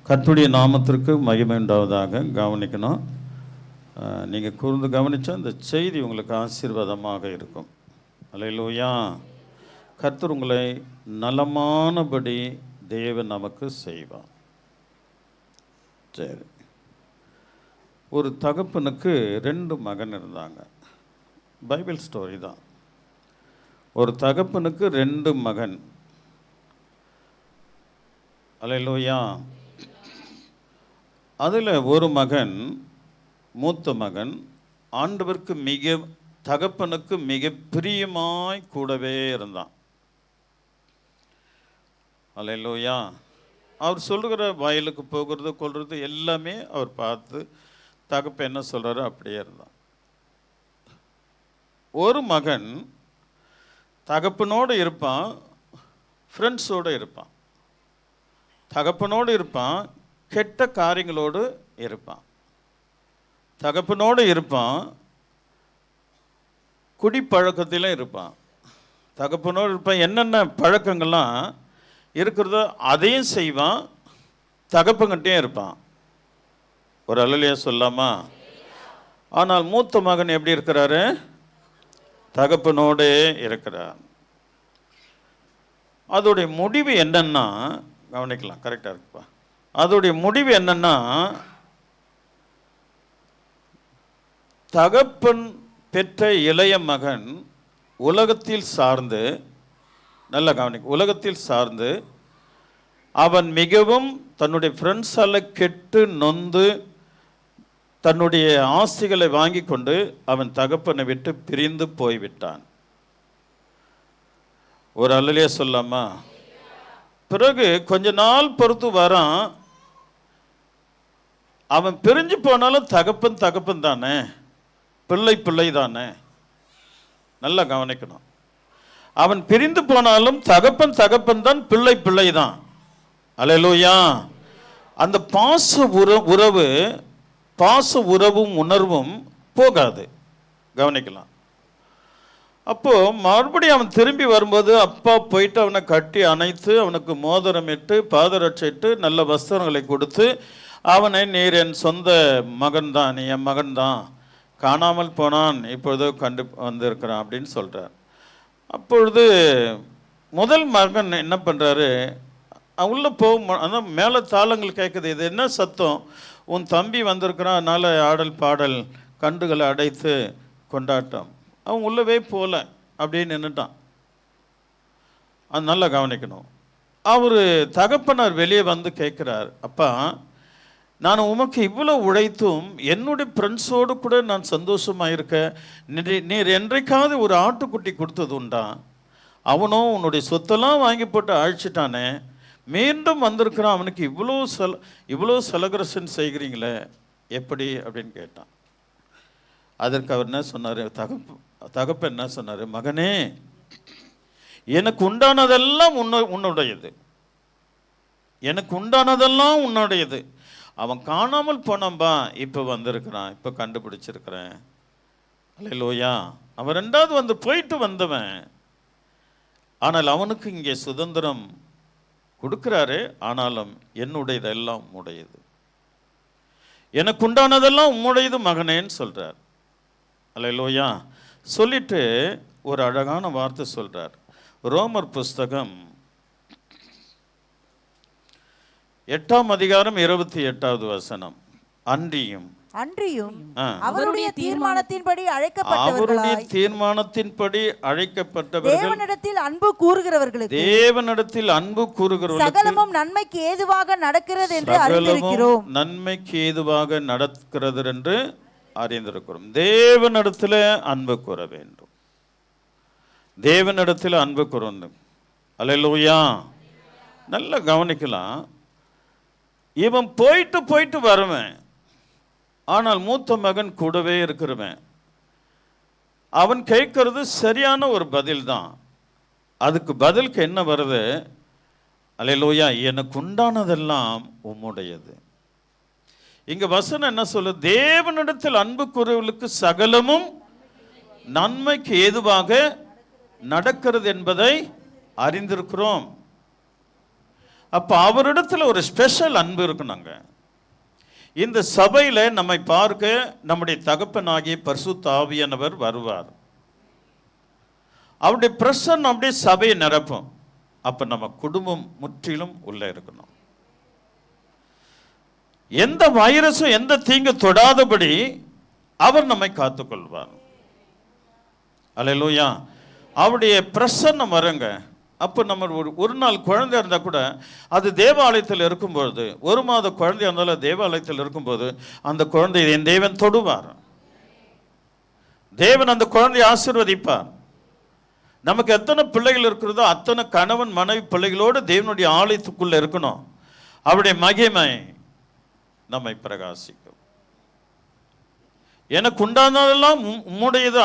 கர்த்தருடைய நாமத்திற்கு மகிமை உண்டாவதாக. கவனிக்கணும். நீங்கள் கூர்ந்து கவனித்தா இந்த செய்தி உங்களுக்கு ஆசீர்வாதமாக இருக்கும். அல்லேலூயா. கர்த்தர் உங்களை நலமானபடி தேவன் நமக்கு செய்வார். சரி, ஒரு தகப்பனுக்கு 2 மகன் இருந்தாங்க. பைபிள் ஸ்டோரி தான். ஒரு தகப்பனுக்கு 2 மகன். அல்லேலூயா. அதில் ஒரு மகன், மூத்த மகன், ஆண்டவருக்கு தகப்பனுக்கு மிக பிரியமாய் கூடவே இருந்தான். அல்லேலூயா. அவர் சொல்லுகிற வயலுக்கு போகிறது கொள்வது எல்லாமே அவர் பார்த்து தகப்பன் என்ன சொல்கிறாரோ அப்படியே இருந்தான். ஒரு மகன் தகப்பனோடு இருப்பான், ஃப்ரெண்ட்ஸோடு இருப்பான். தகப்பனோடு இருப்பான், கெட்ட காரியங்களோடு இருப்பான். தகப்பனோடு இருப்பான், குடிப்பழக்கத்திலும் இருப்பான். தகப்பனோடு இருப்பான், என்னென்ன பழக்கங்கள்லாம் இருக்கிறதோ அதையும் செய்வான், தகப்பங்கிட்டே இருப்பான். ஒரு அல்லேலூயா சொல்லாமா? ஆனால் மூத்த மகன் எப்படி இருக்கிறாரு? தகப்பனோடே இருக்கிறார். அதோடைய முடிவு என்னன்னா, கவனிக்கலாம், கரெக்டாக இருக்குப்பா. அதோடைய முடிவு என்னன்னா, தகப்பன் பெற்ற இளைய மகன் உலகத்தில் சார்ந்து, நல்ல கவனிக்க, உலகத்தில் சார்ந்து அவன் மிகவும் தன்னுடைய ஃப்ரெண்ட்ஸால் கெட்டு நொந்து தன்னுடைய ஆஸ்திகளை வாங்கி கொண்டு அவன் தகப்பனை விட்டு பிரிந்து போய்விட்டான். ஒரு அல்லேலூயா சொல்லாமா? பிறகு கொஞ்ச நாள் பொறுத்து வரான். அவன் பிரிஞ்சு போனாலும் தகப்பன் தகப்பன் தானே, பிள்ளை பிள்ளை தானே. நல்லா கவனிக்கணும். அவன் பிரிந்து போனாலும் தகப்பன் தகப்பன் தான், பிள்ளை பிள்ளை தான். அல்லேலூயா. அந்த பாச உறவும் உணர்வும் போகாது. கவனிக்கலாம். அப்போ மறுபடியும் அவன் திரும்பி வரும்போது அப்பா போயிட்டு அவனை கட்டி அணைத்து அவனுக்கு மோதிரமிட்டு பாதரட்சிட்டு நல்ல வஸ்திரங்களை கொடுத்து அவனை, நீர் என் சொந்த மகன் தான், நீ என் மகன் தான், காணாமல் போனான், இப்பொழுது கண்டு வந்திருக்கிறான் அப்படின்னு சொல்கிறார். அப்பொழுது முதல் மகன் என்ன பண்ணுறாரு? உள்ளே போகும், அதான் மேலே தாளங்கள் கேட்குது. இது என்ன சத்தம்? உன் தம்பி வந்திருக்கிறான், அதனால் ஆடல் பாடல் கண்டுகளை அடைத்து கொண்டாட்டம். அவன் உள்ளவே போகல, அப்படியே நின்றுட்டான். அது நல்லா கவனிக்கணும். அவர் தகப்பனார் வெளியே வந்து கேட்குறார், அப்பா, நான் உமக்கு இவ்வளோ உழைத்தும் என்னுடைய ஃப்ரெண்ட்ஸோடு கூட நான் சந்தோஷமாக இருக்க, நீர் என்றைக்காவது ஒரு ஆட்டுக்குட்டி கொடுத்தது உண்டா? அவனும் உன்னுடைய சொத்தெல்லாம் வாங்கி போட்டு அழிச்சிட்டானே, மீண்டும் வந்திருக்கிறான், அவனுக்கு இவ்வளோ செலப்ரேஷன் செய்கிறீங்களே, எப்படி அப்படின்னு கேட்டான். அதற்கு அவர் என்ன சொன்னார்? தகப்பன் என்ன சொன்னார்? மகனே, எனக்கு உண்டானதெல்லாம் உன்னுடையது, எனக்கு உண்டானதெல்லாம் உன்னுடையது. அவன் காணாமல் போனம்பா, இப்போ வந்திருக்கிறான், இப்போ கண்டுபிடிச்சிருக்கிறேன். அல்லேலூயா. அவன் 2வது வந்து போயிட்டு வந்தவன், ஆனால் அவனுக்கு இங்கே சுதந்திரம் கொடுக்குறாரு. ஆனாலும் என்னுடையதெல்லாம் உம்முடையது, எனக்கு உண்டானதெல்லாம் உம்முடையது மகனேன்னு சொல்கிறார். அல்லேலூயா. சொல்லிட்டு ஒரு அழகான வார்த்தை சொல்கிறார். ரோமர் புஸ்தகம் 8ஆம் அதிகாரம் 28வது வசனம். அன்றியும் அவருடைய தீர்மானத்தின்படி அழைக்கப்பட்டவர்கள் தேவனிடத்தில் அன்பு கூறுகிறவர்களுக்கு சகலமும் நன்மைக்கு ஏதுவாக நடக்கிறது என்று அறிந்திருக்கிறோம். தேவனிடத்தில் அன்பு கூற வேண்டும். தேவனிடத்தில் அன்பு கூறணும். அல்லேலூயா. நல்லா கவனிக்கலாம். இவன் போயிட்டு வருவேன், ஆனால் மூத்த மகன் கூடவே இருக்கிறவன். அவன் கேட்கறது சரியான ஒரு பதில் தான். அதுக்கு பதிலுக்கு என்ன வருது? அல்லேலூயா, எனக்கு உண்டானதெல்லாம் உம்முடையது. இங்க வசனம் என்ன சொல்லு? தேவனிடத்தில் அன்பு கூறுவர்களுக்கு சகலமும் நன்மைக்கு ஏதுவாக நடக்கிறது என்பதை அறிந்திருக்கிறோம். அப்போ அவரிடத்துல ஒரு ஸ்பெஷல் அன்பு இருக்கணுங்க. இந்த சபையில நம்மை பார்க்க நம்முடைய தகப்பனாகிய பரிசுத்த ஆவியானவர் வருவார். அவருடைய பிரசன்னம் அப்படியே சபையை நிரப்பும். அப்ப நம்ம குடும்பம் முற்றிலும் உள்ள இருக்கணும். எந்த வைரஸும் எந்த தீங்கு தொடாதபடி அவர் நம்மை காத்துக்கொள்வார். அல்லேலூயா. அவருடைய பிரசன்னம் வருங்க. அப்போ நம்ம ஒரு நாள் குழந்தை இருந்தால் கூட அது தேவாலயத்தில் இருக்கும்பொழுது, 1 மாத குழந்தை இருந்தாலும் தேவாலயத்தில் இருக்கும்போது அந்த குழந்தையை என் தேவன் தொடுவார். தேவன் அந்த குழந்தையை ஆசீர்வதிப்பார். நமக்கு எத்தனை பிள்ளைகள் இருக்கிறதோ அத்தனை கணவன் மனைவி பிள்ளைகளோடு தேவனுடைய ஆலயத்துக்குள்ள இருக்கணும். அவருடைய மகிமை நம்மை பிரகாசிக்கும். எனக்கு உண்டானதெல்லாம் உம்முடையது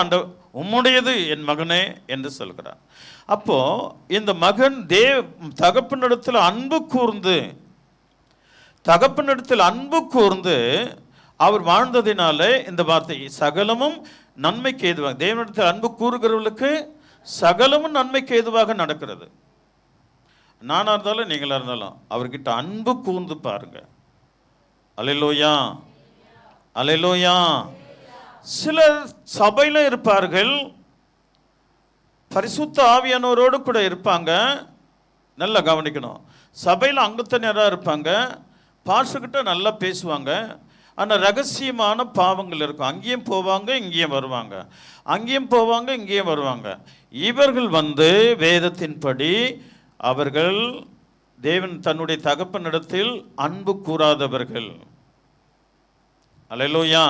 உம்முடையது என் மகனே என்று சொல்கிறார். அப்போ இந்த மகன் தகப்பனிடத்தில் அன்பு கூர்ந்து அவர் வாழ்ந்ததினாலே இந்த வார்த்தை சகலமும் நன்மைக்கு ஏதுவாக, தேவனிடத்தில் அன்பு கூறுகிறவர்களுக்கு சகலமும் நன்மைக்கு ஏதுவாக நடக்கிறது. நானா இருந்தாலும் நீங்களா இருந்தாலும் அவர்கிட்ட அன்பு கூர்ந்து பாருங்க. அல்லேலூயா, அல்லேலூயா. சிலர் சபையில இருப்பார்கள், பரிசுத்த ஆவியானவரோடு கூட இருப்பாங்க. நல்லா கவனிக்கணும். சபையில் அங்கத்தினராக இருப்பாங்க, பாஸ்டர்கிட்ட நல்லா பேசுவாங்க. ஆனால் ரகசியமான பாவங்கள் இருக்கும். அங்கேயும் போவாங்க, இங்கேயும் வருவாங்க, அங்கேயும் போவாங்க, இங்கேயும் வருவாங்க. இவர்கள் வேதத்தின்படி அவர்கள் தேவன் தன்னுடைய தகப்பனிடத்தில் அன்பு கூறாதவர்கள். அல்லேலூயா.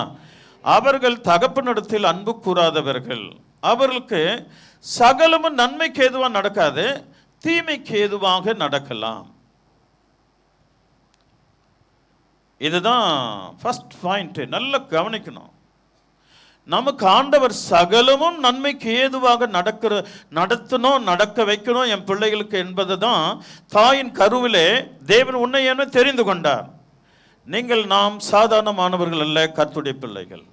அவர்கள் தகப்பனிடத்தில் அன்பு கூறாதவர்கள். அவர்களுக்கு சகலமும் நன்மைக்கு ஏதுவாக நடக்காது, தீமைக்கு ஏதுவாக நடக்கலாம். இதுதான் ஃபர்ஸ்ட் பாயிண்ட். நல்லா கவனிக்கணும். நமக்கு ஆண்டவர் சகலமும் நன்மைக்கு ஏதுவாக நடத்தணும், நடக்க வைக்கணும் என் பிள்ளைகளுக்கு என்பது தான் தாயின் கருவிலே தேவன் உன்னை என்ன தெரிந்து கொண்டார். நாம் சாதாரணமானவர்கள் அல்ல, கர்த்தருடைய பிள்ளைகள்.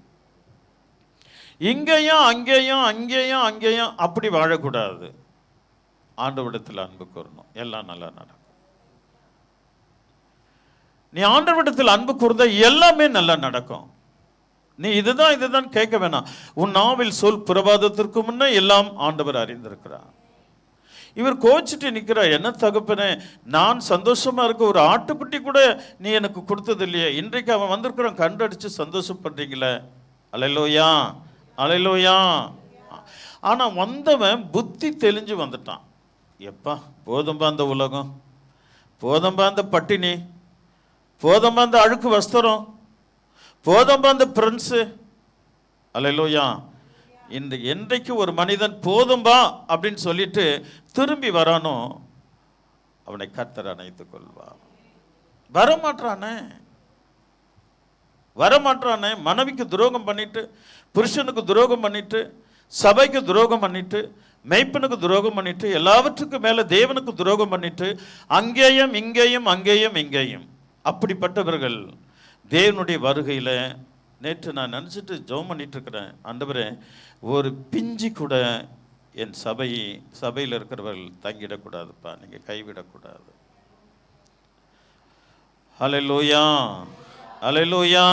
இங்கேயும் அங்கேயும் அப்படி வாழக்கூடாது. ஆண்டவரிடத்தில் அன்பு கூறணும், எல்லாம் நல்லா நடக்கும். நீ ஆண்டவரிடத்தில் அன்பு கூர்ந்தா எல்லாமே நல்லா நடக்கும். நீ இதுதான் கேட்க வேணாம். உன் நாவில் சொல் பிரபாதத்திற்கு முன்னே எல்லாம் ஆண்டவர் அறிந்திருக்கிறார். இவர் கோச்சிட்டு நிற்கிறார். என்ன தகப்பனே, நான் சந்தோஷமா இருக்க ஒரு ஆட்டுக்குட்டி கூட நீ எனக்கு கொடுத்தது இல்லையே, இன்றைக்கு அவன் வந்திருக்கிறான் கண்டடிச்சு சந்தோஷப்படுறீங்களே. அல்லேலூயா, அல்லேலூயா. ஆனா வந்தவன் புத்தி தெளிஞ்சு வந்துட்டான். எப்பா போதும்பா அந்த உலகம், போதும்பா அந்த பட்டினி, போதும்பா அந்த அழுக்கு வஸ்திரம், போதும்பா அந்த பிரின்ஸு. அல்லேலூயா. என்றைக்கு ஒரு மனிதன் போதும்பா அப்படின்னு சொல்லிட்டு திரும்பி வரானோ அவனை கர்த்தர் அணைத்துக் கொள்வார். வரமாட்டானே. மனைவிக்கு துரோகம் பண்ணிட்டு, புருஷனுக்கு துரோகம் பண்ணிட்டு, சபைக்கு துரோகம் பண்ணிட்டு, மெய்ப்பனுக்கு துரோகம் பண்ணிட்டு, எல்லாவற்றுக்கும் மேல தேவனுக்கு துரோகம் பண்ணிட்டு, அங்கேயும் இங்கேயும் அப்படிப்பட்டவர்கள் தேவனுடைய வருகையில, நேற்று நான் நினச்சிட்டு ஜெபம் பண்ணிட்டு இருக்கிறேன், ஆண்டவரே ஒரு பிஞ்சி கூட என் சபையில் இருக்கிறவர்கள் தங்கிடக்கூடாதுப்பா, நீங்க கைவிடக்கூடாது. அல்லேலூயா, அல்லேலூயா.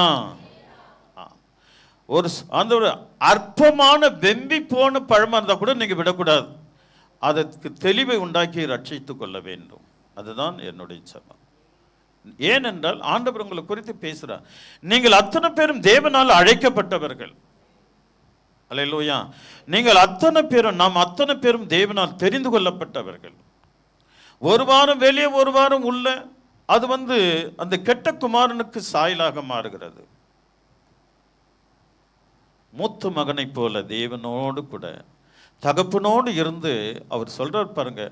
அந்த ஒரு அற்பமான வெம்பி போன பழமா இருந்தா கூட நீங்க விடக்கூடாது. அதற்கு தெளிவை உண்டாக்கி ரட்சித்துக் கொள்ள வேண்டும். அதுதான் என்னுடைய ஜெபம். ஏனென்றால் ஆண்டவர் உங்களை குறித்து பேசுறார். நீங்கள் அத்தனை பேரும் தேவனால் அழைக்கப்பட்டவர்கள். அல்லேலூயா. நீங்கள் அத்தனை பேரும், நாம் அத்தனை பேரும் தேவனால் தெரிந்து கொள்ளப்பட்டவர்கள். ஒரு வாரம் வெளியே ஒரு வாரம் உள்ள, அது அந்த கெட்ட குமாரனுக்கு சாயலாக மாறுகிறது. மூத்த மகனை போல தேவனோடு கூட தகப்பனோடு இருந்து அவர் சொல்றார் பாருங்க,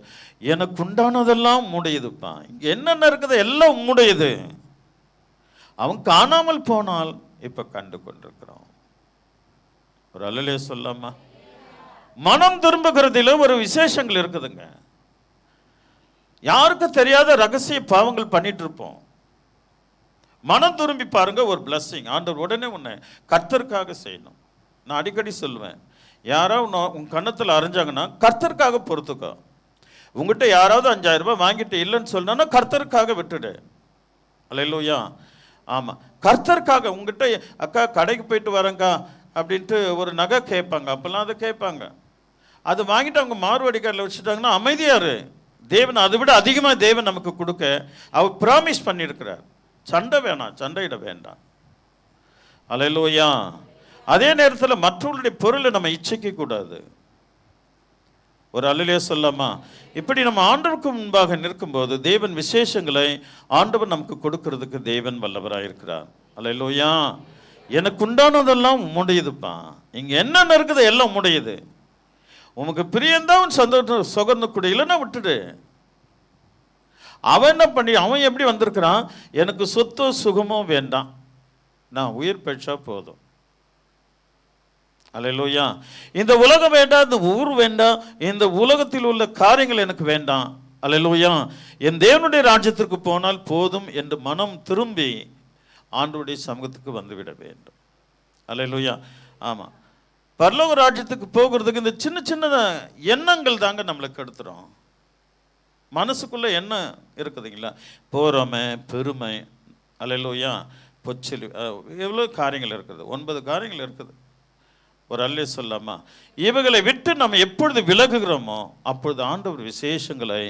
எனக்கு உண்டானதெல்லாம் உம்முடையதுப்பா, இங்க என்னென்ன இருக்குது எல்லாம் உம்முடையது. அவன் காணாமல் போனால் இப்ப கண்டு கொண்டிருக்கிறோம். ஒரு அல்லலே சொல்லாமா? மனம் திரும்புகிறதுல ஒரு விசேஷங்கள் இருக்குதுங்க. யாருக்கும் தெரியாத ரகசிய பாவங்கள் பண்ணிட்டு இருப்போம். மனம் திரும்பி பாருங்க, ஒரு பிளஸ்ஸிங். ஆண்டவர் உடனே உன்னை கர்த்தருக்காக செய்யணும். நான் அடிக்கடி சொல்லுவேன், யாரோ உன் கன்னத்தில் அரைஞ்சாங்கன்னா கர்த்தருக்காக பொறுத்துக்கோ. உங்ககிட்ட யாராவது 5000 ரூபாய் வாங்கிட்டு இல்லைன்னு சொன்னா கர்த்தருக்காக விட்டுடு. அல்லேலூயா. ஆமா, கர்த்தருக்காக. உங்ககிட்ட அக்கா கடைக்கு போயிட்டு வரேங்க்கா அப்படின்ட்டு ஒரு நகை கேட்பாங்க, அப்பெல்லாம் அதை கேட்பாங்க. அது வாங்கிட்டு அவங்க மார்வாடிக்காரில் வச்சுட்டாங்கன்னா அமைதியாரு. தேவன் அதை விட அதிகமாக தேவன் நமக்கு கொடுக்க அவர் ப்ராமிஸ் பண்ணியிருக்கிறார். சண்டை வேணாம், சண்டையிட வேண்டாம். அல்லேலூயா. அதே நேரத்தில் மற்றவர்களுடைய பொருளை நம்ம இச்சைக்க கூடாது. ஒரு அல்லேலூயா சொல்லாமா? இப்படி நம்ம ஆண்டவருக்கு முன்பாக நிற்கும்போது தேவன் விசேஷங்களை ஆண்டவர் நமக்கு கொடுக்கறதுக்கு தேவன் வல்லவராக இருக்கிறார். அல்லேலூயா. எனக்கு உண்டானதெல்லாம் உம்முடையதுப்பா. இங்கே என்னென்ன இருக்குது எல்லாம் உம்முடையது. உனக்கு பிரியந்தான் சந்தோஷம் சுகர்ந்து இல்லைன்னா விட்டுடு. அவன் என்ன பண்ணி அவன் எப்படி வந்திருக்கிறான்? எனக்கு சொத்தோ சுகமோ வேண்டாம், நான் உயிர் பெற்றா போதும். அல்லேலூயா. இந்த உலகம் வேண்டாம், இந்த ஊர் வேண்டாம், இந்த உலகத்தில் உள்ள காரியங்கள் எனக்கு வேண்டாம். அல்லேலூயா. என் தேவனுடைய ராஜ்யத்திற்கு போனால் போதும் என்று மனம் திரும்பி ஆண்டவருடைய சமூகத்துக்கு வந்துவிட வேண்டும். அல்லேலூயா. ஆமாம், பரலோக ராஜ்யத்துக்கு போகிறதுக்கு இந்த சின்ன சின்ன எண்ணங்கள் தாங்க நம்மளுக்கு எடுத்துரும். மனசுக்குள்ள எண்ணம் இருக்குதுங்களா? பொறாமை, பெருமை, அல்லேலூயா, பொச்சல், எவ்வளோ காரியங்கள் இருக்குது. 9 காரியங்கள் இருக்குது. ஒரு அல்லே சொல்லாமா? இவைகளை விட்டு நம்ம எப்பொழுது விலகுகிறோமோ அப்பொழுது ஆண்டவர் விசேஷங்களை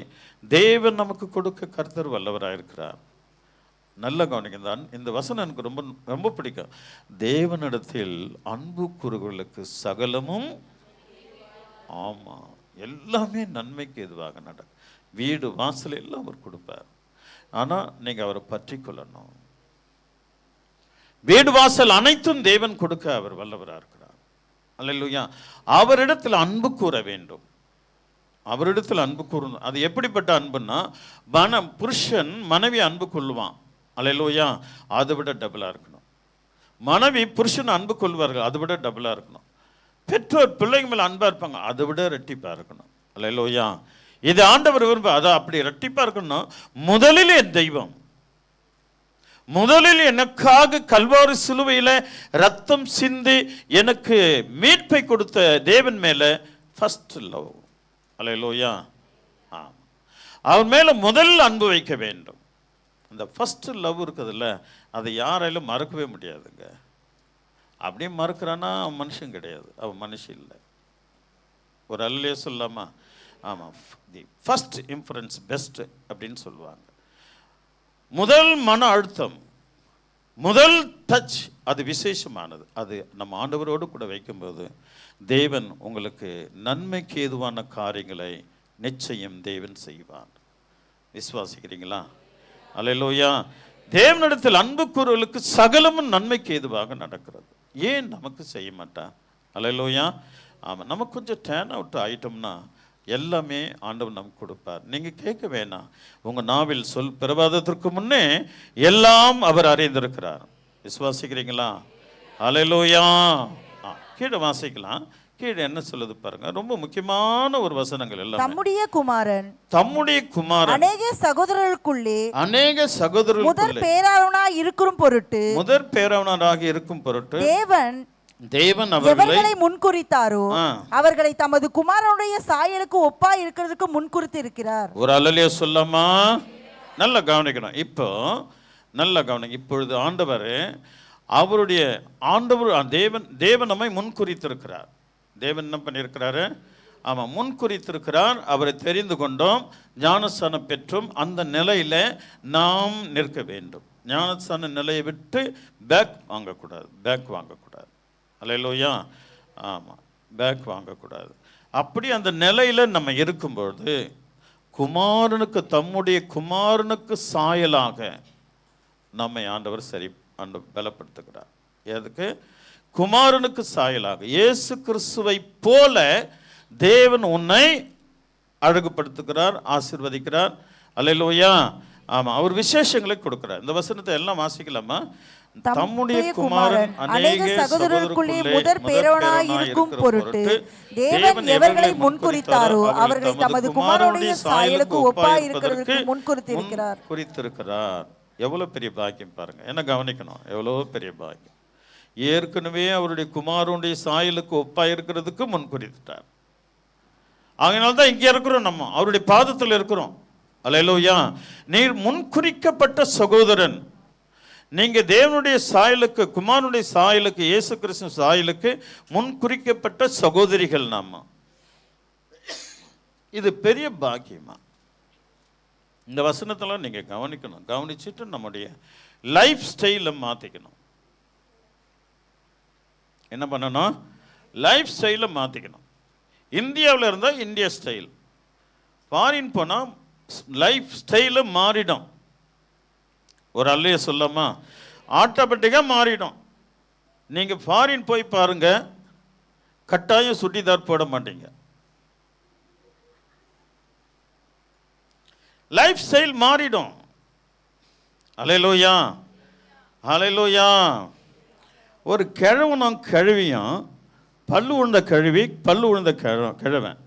தேவன் நமக்கு கொடுக்க கர்த்தர் வல்லவராக இருக்கிறார். நல்ல கவனிங்க தான். இந்த வசனம் எனக்கு ரொம்ப ரொம்ப பிடிக்கும். தேவனிடத்தில் அன்பு கூறுகளுக்கு சகலமும், ஆமாம், எல்லாமே நன்மைக்கு எதுவாக நடக்கும். வீடு வாசல் எல்லாம் அவர் கொடுப்பார். ஆனால் நீங்கள் அவரை பற்றி கொள்ளணும். வீடு வாசல் அனைத்தும் தேவன் கொடுக்க அவர் வல்லவராக இருக்கிறார். அல்லேலூயா. அவரிடத்தில் அன்பு கூற வேண்டும். அவரிடத்தில் அன்பு கூறணும். அது எப்படிப்பட்ட அன்புன்னா, புருஷன் மனைவி அன்பு கொள்ளுவான். அல்லேலூயா. அதை விட டபுளாக இருக்கணும். மனைவி புருஷன் அன்பு கொள்வார்கள், அதை விட டபுளாக இருக்கணும். பெற்றோர் பிள்ளைங்க மேலே அன்பாக இருப்பாங்க, அதை விட ரெட்டிப்பாக இருக்கணும். அல்லேலூயா. இது ஆண்டவர் விரும்ப. அதை அப்படி ரெட்டிப்பாக இருக்கணும். முதலில் என் தெய்வம், முதலில் எனக்காக கல்வாரி சிலுவையில் ரத்தம் சிந்தி எனக்கு மீட்பை கொடுத்த தேவன் மேலே ஃபர்ஸ்ட் லவ். அல்லேலூயா. அவன் மேலே முதல் அன்பு வைக்க வேண்டும். அந்த ஃபர்ஸ்ட் லவ் இருக்குதுல்ல, அதை யாராலும் மறக்கவே முடியாதுங்க. அப்படியே மறக்கிறான்னா அவன் மனுஷன் கிடையாது, அவன் மனுஷன் இல்லை. ஒரு அல்லே சொல்லாமா? ஆமாம், தி ஃபர்ஸ்ட் இன்ஃபரன்ஸ் பெஸ்ட் அப்படின்னு சொல்லுவாங்க. முதல் மன அழுத்தம், முதல் டச், அது விசேஷமானது. அது நம்ம ஆண்டவரோடு கூட வைக்கும்போது தேவன் உங்களுக்கு நன்மைக்கு ஏதுவான காரியங்களை நிச்சயம் தேவன் செய்வார். விசுவாசிக்கிறீங்களா? அல்லேலூயா. தேவனிடத்தில் அன்பு கூறுவர்களுக்கு சகலமும் நன்மைக்கு ஏதுவாக நடக்கிறது. ஏன் நமக்கு செய்ய மாட்டா? அல்லேலூயா. ஆமாம், நமக்கு கொஞ்சம் டேர்ன் அவுட் ஆயிட்டோம்னா எல்லாமே ஆண்டவர் நமக்கு கொடுப்பார். நீங்கள் கேட்க வேணாம். உங்கள் நாவில் சொல் பிரபாதத்திற்கு முன்னே எல்லாம் அவர் அறிந்திருக்கிறார். விசுவாசிக்கிறீங்களா? அல்லேலூயா. கீழே வாசிக்கலாம். கீழே என்ன சொல்லுது பாருங்க. ரொம்ப முக்கியமான ஒரு வசனங்கள் எல்லாம். தம்முடைய குமாரன் அநேக சகோதரர்களுக்குள்ளே முதற் பேராவனாக இருக்கும் பொருட்டு தேவன் அவர்களை முன்குறித்தாரோ அவர்களை தமது குமாரனுடைய சாயலுக்கு ஒப்பா இருக்கிறதுக்கு முன்குறித்து இருக்கிறார். ஒரு அல்லேலூயா சொல்லாமா? நல்ல கவனிக்கணும். இப்போ நல்ல கவனிக்க. இப்பொழுது ஆண்டவர் தேவன் நம்மை முன்குறித்திருக்கிறார். தேவன் என்ன பண்ணியிருக்கிறாரு? ஆமாம், முன்குறித்திருக்கிறார். அவரை தெரிந்து கொண்டோம், ஞானஸ்தானம் பெற்றும் அந்த நிலையில நாம் நிற்க வேண்டும். ஞானஸ்தான நிலையை விட்டு பேக் வாங்கக்கூடாது. அல்லேலூயா. ஆமாம், பேக் வாங்கக்கூடாது. அப்படி அந்த நிலையில் நம்ம இருக்கும்பொழுது தம்முடைய குமாரனுக்கு சாயலாக நம்மை ஆண்டவர் பலப்படுத்துகிறார். எதுக்கு? குமாரனுக்கு சாயலாக இயேசு கிறிஸ்துவை போல தேவன் உன்னை அழகுபடுத்துகிறார், ஆசீர்வதிக்கிறார். அல்லேலூயா. ஆமாம், அவர் விசேஷங்களை கொடுக்கிறார். இந்த வசனத்தை எல்லாம் வாசிக்கலாமா? தம்முடைய குமாரன் அநேக சகோதரருக்குள்ளே முதற் பேராவனாய் இருக்கும் பொருட்டு தேவன் எவர்களை முன்குறித்தாரோ அவர்களை தமது குமாரனுடைய சாயலுக்கு ஒப்பாய் இருக்கிறதற்கு முன்குறித்திருக்கிறார். எவ்வளவு பெரிய பாக்கியம் பாருங்க. என்ன கவனிக்கணும், எவ்வளவு பெரிய பாக்கியம். ஏற்கனவே அவருடைய குமாரனுடைய சாயலுக்கு ஒப்பாய் இருக்கிறதுக்கு முன்குறித்தார். அதனால தான் இங்கே இருக்கிறோம், நம்ம அவருடைய பாதத்தில் இருக்கிறோம். அல்லேலூயா. நீர் முன்குறிக்கப்பட்ட சகோதரன். நீங்க தேவனுடைய சாயலுக்கு, குமாரனுடைய சாயலுக்கு, இயேசு கிறிஸ்து சாயலுக்கு முன்குறிக்கப்பட்ட சகோதரிகள் நாம. இது பெரிய பாக்கியமா. இந்த வசனத்தெல்லாம் நீங்க கவனிக்கணும். கவனிச்சுட்டு நம்முடைய லைஃப் ஸ்டைலை மாத்திக்கணும். என்ன பண்ணணும்? லைஃப் ஸ்டைலை மாத்திக்கணும். இந்தியாவில் இருந்தால் இந்தியா ஸ்டைல், ஃபாரின் போனால் லைஃப் ஸ்டைலு மாறிடும். ஒரு அல்லைய சொல்லாமா, ஆட்டோமேட்டிக்காக மாறிடும். நீங்கள் ஃபாரின் போய் பாருங்க, கட்டாயம் சுட்டிதார் போட மாட்டீங்க. லைஃப் ஸ்டைல் மாறிடும். அல்லேலூயா, அல்லேலூயா. ஒரு கிழவனும் கழுவியும், பல்லு உழுந்த கழுவி பல்லு உழுந்த கிழவன்,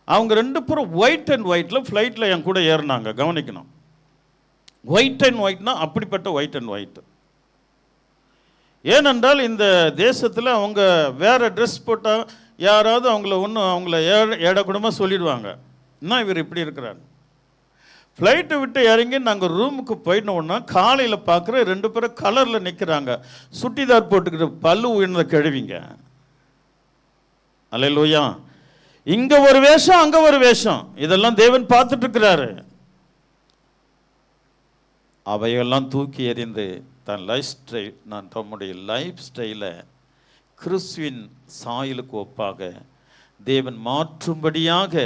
அவங்க ரெண்டு பேரும் ஒயிட் அண்ட் ஒயிட்டில் ஃப்ளைட்டில் என் கூட ஏறினாங்க. கவனிக்கணும். ஒயிட் அண்ட் ஒயிட்னா அப்படிப்பட்ட ஒயிட் அண்ட் ஒயிட். ஏனென்றால் இந்த தேசத்தில் அவங்க வேறு ட்ரெஸ் போட்டால் யாராவது அவங்கள ஏடக்கூடமாக சொல்லிடுவாங்க, என்ன இவர் இப்படி இருக்கிறார். ஃப்ளைட்டை விட்டு இறங்கி நாங்கள் ரூமுக்கு போயிட்டோம்னா காலையில் பார்க்குற ரெண்டு பேரும் கலரில் நிற்கிறாங்க, சுட்டிதார் போட்டுக்கிட்டு பல்லு உயர்ந்த கழுவிங்க. அல்லேலூயா. இங்கே ஒரு வேஷம், அங்கே ஒரு வேஷம், இதெல்லாம் தேவன் பார்த்துட்டு இருக்கிறாரு. அவையெல்லாம் தூக்கி எறிந்து தன் லைஃப் ஸ்டைல், நான் தம்முடைய லைஃப் ஸ்டைலை கிறிஸ்துவின் சாயலுக்கு ஒப்பாக தேவன் மாற்றும்படியாக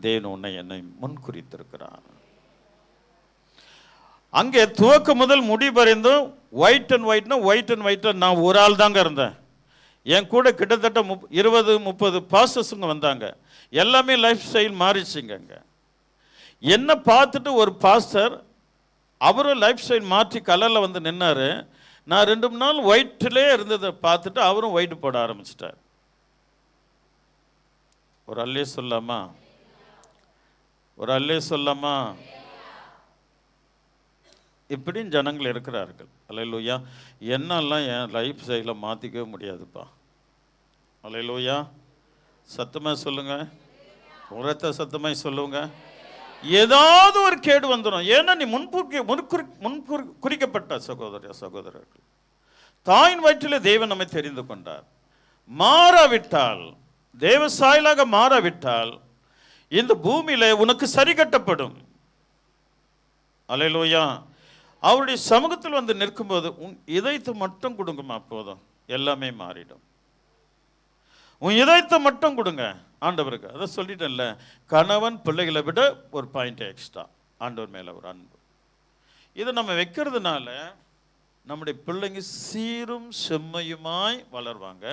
தேவன் உன்னை என்னை முன்குறித்திருக்கிறார். அங்கே துவக்க முதல் முடிவறிந்தும் ஒயிட் அண்ட் ஒயிட்னா ஒயிட் அண்ட் ஒயிட்டாக நான் ஒரு ஆள் தாங்க இருந்தேன். என் கூட கிட்டத்தட்ட 20-30 பாஸ்டர்ஸுங்க வந்தாங்க. எல்லாமே லைஃப் ஸ்டைல் மாறிச்சுங்க. என்ன பார்த்துட்டு ஒரு பாஸ்டர், அவரும் லைஃப் ஸ்டைல் மாற்றி கலரில் வந்து நின்னார். நான் 2 நாள் ஒயிட்டிலே இருந்ததை பார்த்துட்டு அவரும் ஒயிட் போட ஆரம்பிச்சிட்டார். ஒரு அல்லே சொல்லாமா? ஒரு அல்லே சொல்லாமா? இப்படியும் ஜனங்கள் இருக்கிறார்கள். அல்லேலூயா. என்னெல்லாம் என் லைஃப் ஸ்டைலை மாற்றிக்கவே முடியாதுப்பா. அல்லேலூயா. சத்தமாக சொல்லுங்க, உரத்த சத்தமாக சொல்லுங்க. ஏதாவது ஒரு கேடு வந்துடும். ஏன்னா நீ குறிக்கப்பட்ட சகோதரர்கள். தாயின் வயிற்றிலே தேவன் நம்மை தெரிந்து கொண்டார். மாறாவிட்டால், தேவ சாயலாக மாறாவிட்டால் இந்த பூமியில உனக்கு சரி கட்டப்படும். அல்லேலூயா. அவருடைய சமூகத்தில் வந்து நிற்கும்போது உன் இதயத்தை மட்டும் கொடுங்கம்மா, போதும், எல்லாமே மாறிடும். உன் இதயத்தை மட்டும் கொடுங்க ஆண்டவருக்கு. அதை சொல்லிட்டேன்ல, கணவன் பிள்ளைகளை விட ஒரு பாயிண்ட் எக்ஸ்ட்ரா ஆண்டவர் மேலே ஒரு அன்பு. இதை நம்ம வைக்கிறதுனால நம்முடைய பிள்ளைங்க சீரும் செம்மையுமாய் வளருவாங்க.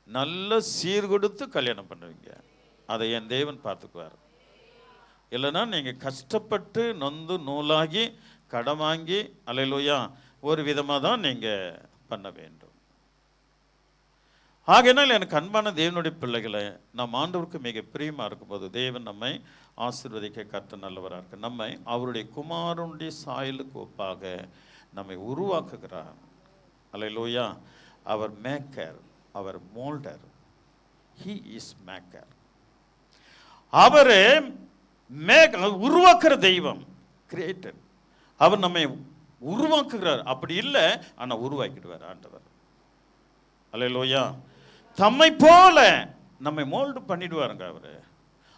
நல்ல சீர் கொடுத்து கல்யாணம் பண்ணுவீங்க. அதை என் தேவன் பார்த்துக்குவார். இல்லைன்னா நீங்கள் கஷ்டப்பட்டு நொந்து நூலாகி கடன் வாங்கி, அல்லேலூயா, ஒரு விதமாக தான் நீங்கள் பண்ண வேண்டும். ஆகையினால் எனக்கு அன்பான தேவனுடைய பிள்ளைகளை, நம் ஆண்டவருக்கு மிக பிரியமாக இருக்கும்போது தேவன் நம்மை ஆசீர்வதிக்க கர்த்தர் நல்லவராக இருக்கு. நம்மை அவருடைய குமாரனுடைய சாயலுக்கு ஒப்பாக நம்மை உருவாக்குகிறார். அல்லேலூயா. அவர் மேக்கர், அவர் மோல்டர். He is maker. அவரே உருவாக்குற தெய்வம், கிரியேட்டர். அவர் நம்மை உருவாக்குகிறார். அப்படி இல்லை, ஆனால் உருவாக்கிடுவார் ஆண்டவர். அல்லேலூயா. தம்மை போல நம்மை மோல்டு பண்ணிடுவாருங்க.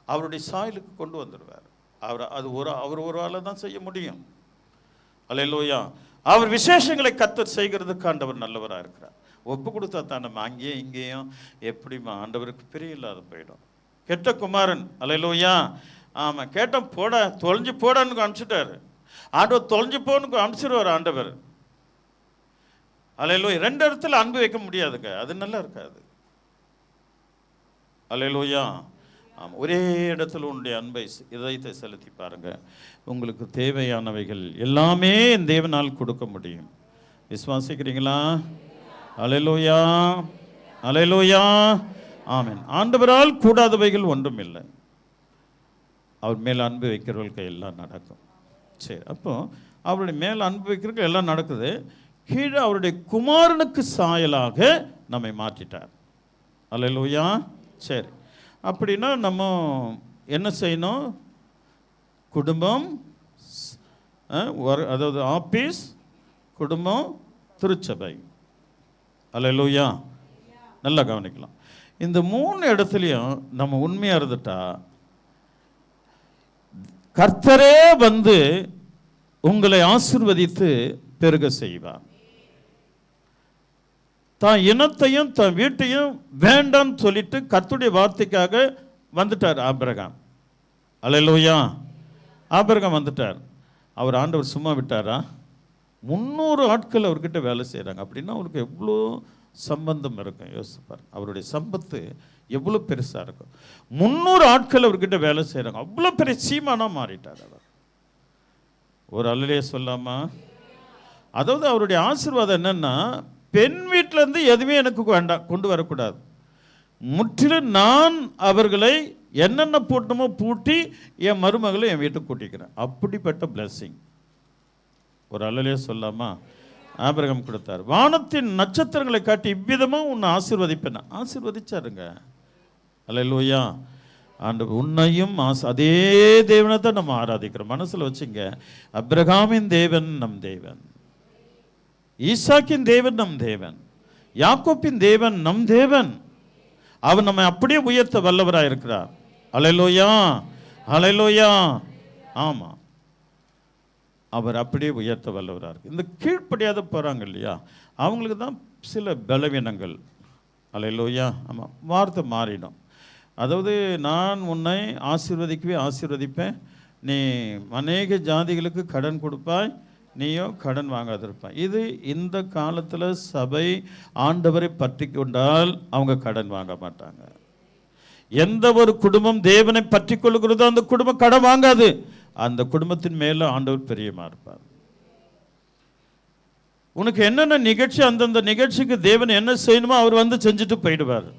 அவருடைய சாயலுக்கு கொண்டு வந்துடுவார். அவர் ஒரு ஆளை தான் செய்ய முடியும். அல்லேலூயா. அவர் விசேஷங்களை கர்த்தர் செய்கிறதுக்கு ஆண்டவர் நல்லவராக இருக்கிறார். ஒப்பு கொடுத்தா தான் நம்ம அங்கேயும் இங்கேயும் எப்படிமா ஆண்டவருக்கு பிரிய இல்லாத போயிடும். கெட்ட குமாரன், அல்லேலூயா. ஆமாம், கேட்டோம் போட, தொலைஞ்சு போடான்னு அனுப்பிச்சிட்டாரு ஆண்டவர். தொலைஞ்சு போன்னு அனுப்பிச்சிடுவார் ஆண்டவர். அல்லேலூயா. 2 இடத்துல அன்பு வைக்க முடியாதுங்க, அது நல்லா இருக்காது. அல்லேலூயா. ஆமாம், ஒரே இடத்துல உன்னுடைய அன்பை, இதயத்தை செலுத்தி பாருங்க. உங்களுக்கு தேவையானவைகள் எல்லாமே தேவனால் கொடுக்க முடியும். விசுவாசிக்கிறீங்களா? அல்லேலூயா, அல்லேலூயா, ஆமென். ஆண்டவரால் கூடாதவைகள் ஒன்றும் இல்லை. அவர் மேல் அன்பு வைக்கிறவர்களுக்கு எல்லாம் நடக்கும். சரி, அப்போ அவருடைய மேல் அன்பு வைக்கிறவர்களுக்கு எல்லாம் நடக்குது. கீழே அவருடைய குமாரனுக்கு சாயலாக நம்மை மாற்றிட்டார். அல்லேலூயா. சரி, அப்படின்னா நம்ம என்ன செய்யணும்? குடும்பம், அதாவது ஆபீஸ், குடும்பம், திருச்சபை. அல்லேலூயா. நல்லா கவனிக்கலாம். இந்த 3 இடத்துலையும் நம்ம உண்மையாக இருந்துட்டா கர்த்தரே வந்து உங்களை ஆசீர்வதித்து பெருக செய்வார். தான் இனத்தையும் தன் வீட்டையும் வேண்டான்னு சொல்லிட்டு கர்த்தருடைய வார்த்தைக்காக வந்துட்டார் ஆபிரகாம். அல்லேலூயா. ஆபிரகாம் வந்துட்டார். அவர் ஆண்டவர் சும்மா விட்டாரா? 300 ஆட்கள் அவர்கிட்ட வேலை செய்கிறாங்க. அப்படின்னா அவருக்கு எவ்வளோ சம்பந்தம் இருக்கும் யோசிப்பார். அவருடைய சம்பத்து எவ்வளோ பெருசாக இருக்கும். 300 ஆட்கள் அவர்கிட்ட வேலை செய்கிறாங்க. அவ்வளோ பெரிய சீமானாக மாறிட்டார் அவர். ஒரு அல்லையே சொல்லாமா? அதாவது அவருடைய ஆசீர்வாதம் என்னன்னா, பெண் வீட்டிலேருந்து எதுவுமே எனக்கு வேண்டாம், கொண்டு வரக்கூடாது. முற்றிலும் நான் அவர்களை என்னென்ன பூட்டணுமோ பூட்டி என் மருமகளை என் வீட்டுக்கு கூட்டிக்கிறேன். அப்படிப்பட்ட பிளெஸ்ஸிங் ஒரு அல்லையே சொல்லாமா? ஆபிரகாம் கொடுத்தார். வானத்தின் நட்சத்திரங்களை காட்டி இவ்விதமாக உன்னை ஆசீர்வதிப்பேன். ஆசீர்வதிச்சாருங்க. அல்லேலூயா. ஆண்டவர் உன்னையும் அதே தேவனை தான் நம்ம ஆராதிக்கிறோம். மனசில் வச்சுங்க, அப்ரகாமின் தேவன் நம் தேவன், ஈசாக்கின் தேவன் நம் தேவன், யாக்கோப்பின் தேவன் நம் தேவன். அவர் நம்மை அப்படியே உயர்த்த வல்லவராக இருக்கிறார். அல்லேலூயா, அல்லேலூயா. ஆமாம், அவர் அப்படியே உயர்த்த வல்லவராக இருக்கு. இந்த கீழ்ப்படியாத போகிறாங்க இல்லையா, அவங்களுக்கு தான் சில பலவீனங்கள். அல்லேலூயா. ஆமாம், வார்த்தை மாறிடும். அதாவது நான் உன்னை ஆசீர்வதிப்பேன், நீ அநேக ஜாதிகளுக்கு கடன் கொடுப்பாய், நீயோ கடன் வாங்காதிருப்பாய். இது இந்த காலத்தில் சபை ஆண்டவரை பற்றி கொண்டால் அவங்க கடன் வாங்க மாட்டாங்க. எந்த ஒரு குடும்பம் தேவனை பற்றி கொள்கிறதோ அந்த குடும்பம் கடன் வாங்காது. அந்த குடும்பத்தின் மேலே ஆண்டவர் பிரியமா இருப்பார். உனக்கு என்னென்ன நிகழ்ச்சி, அந்தந்த நிகழ்ச்சிக்கு தேவன் என்ன செய்யணுமோ அவர் வந்து செஞ்சுட்டு போயிடுவார்.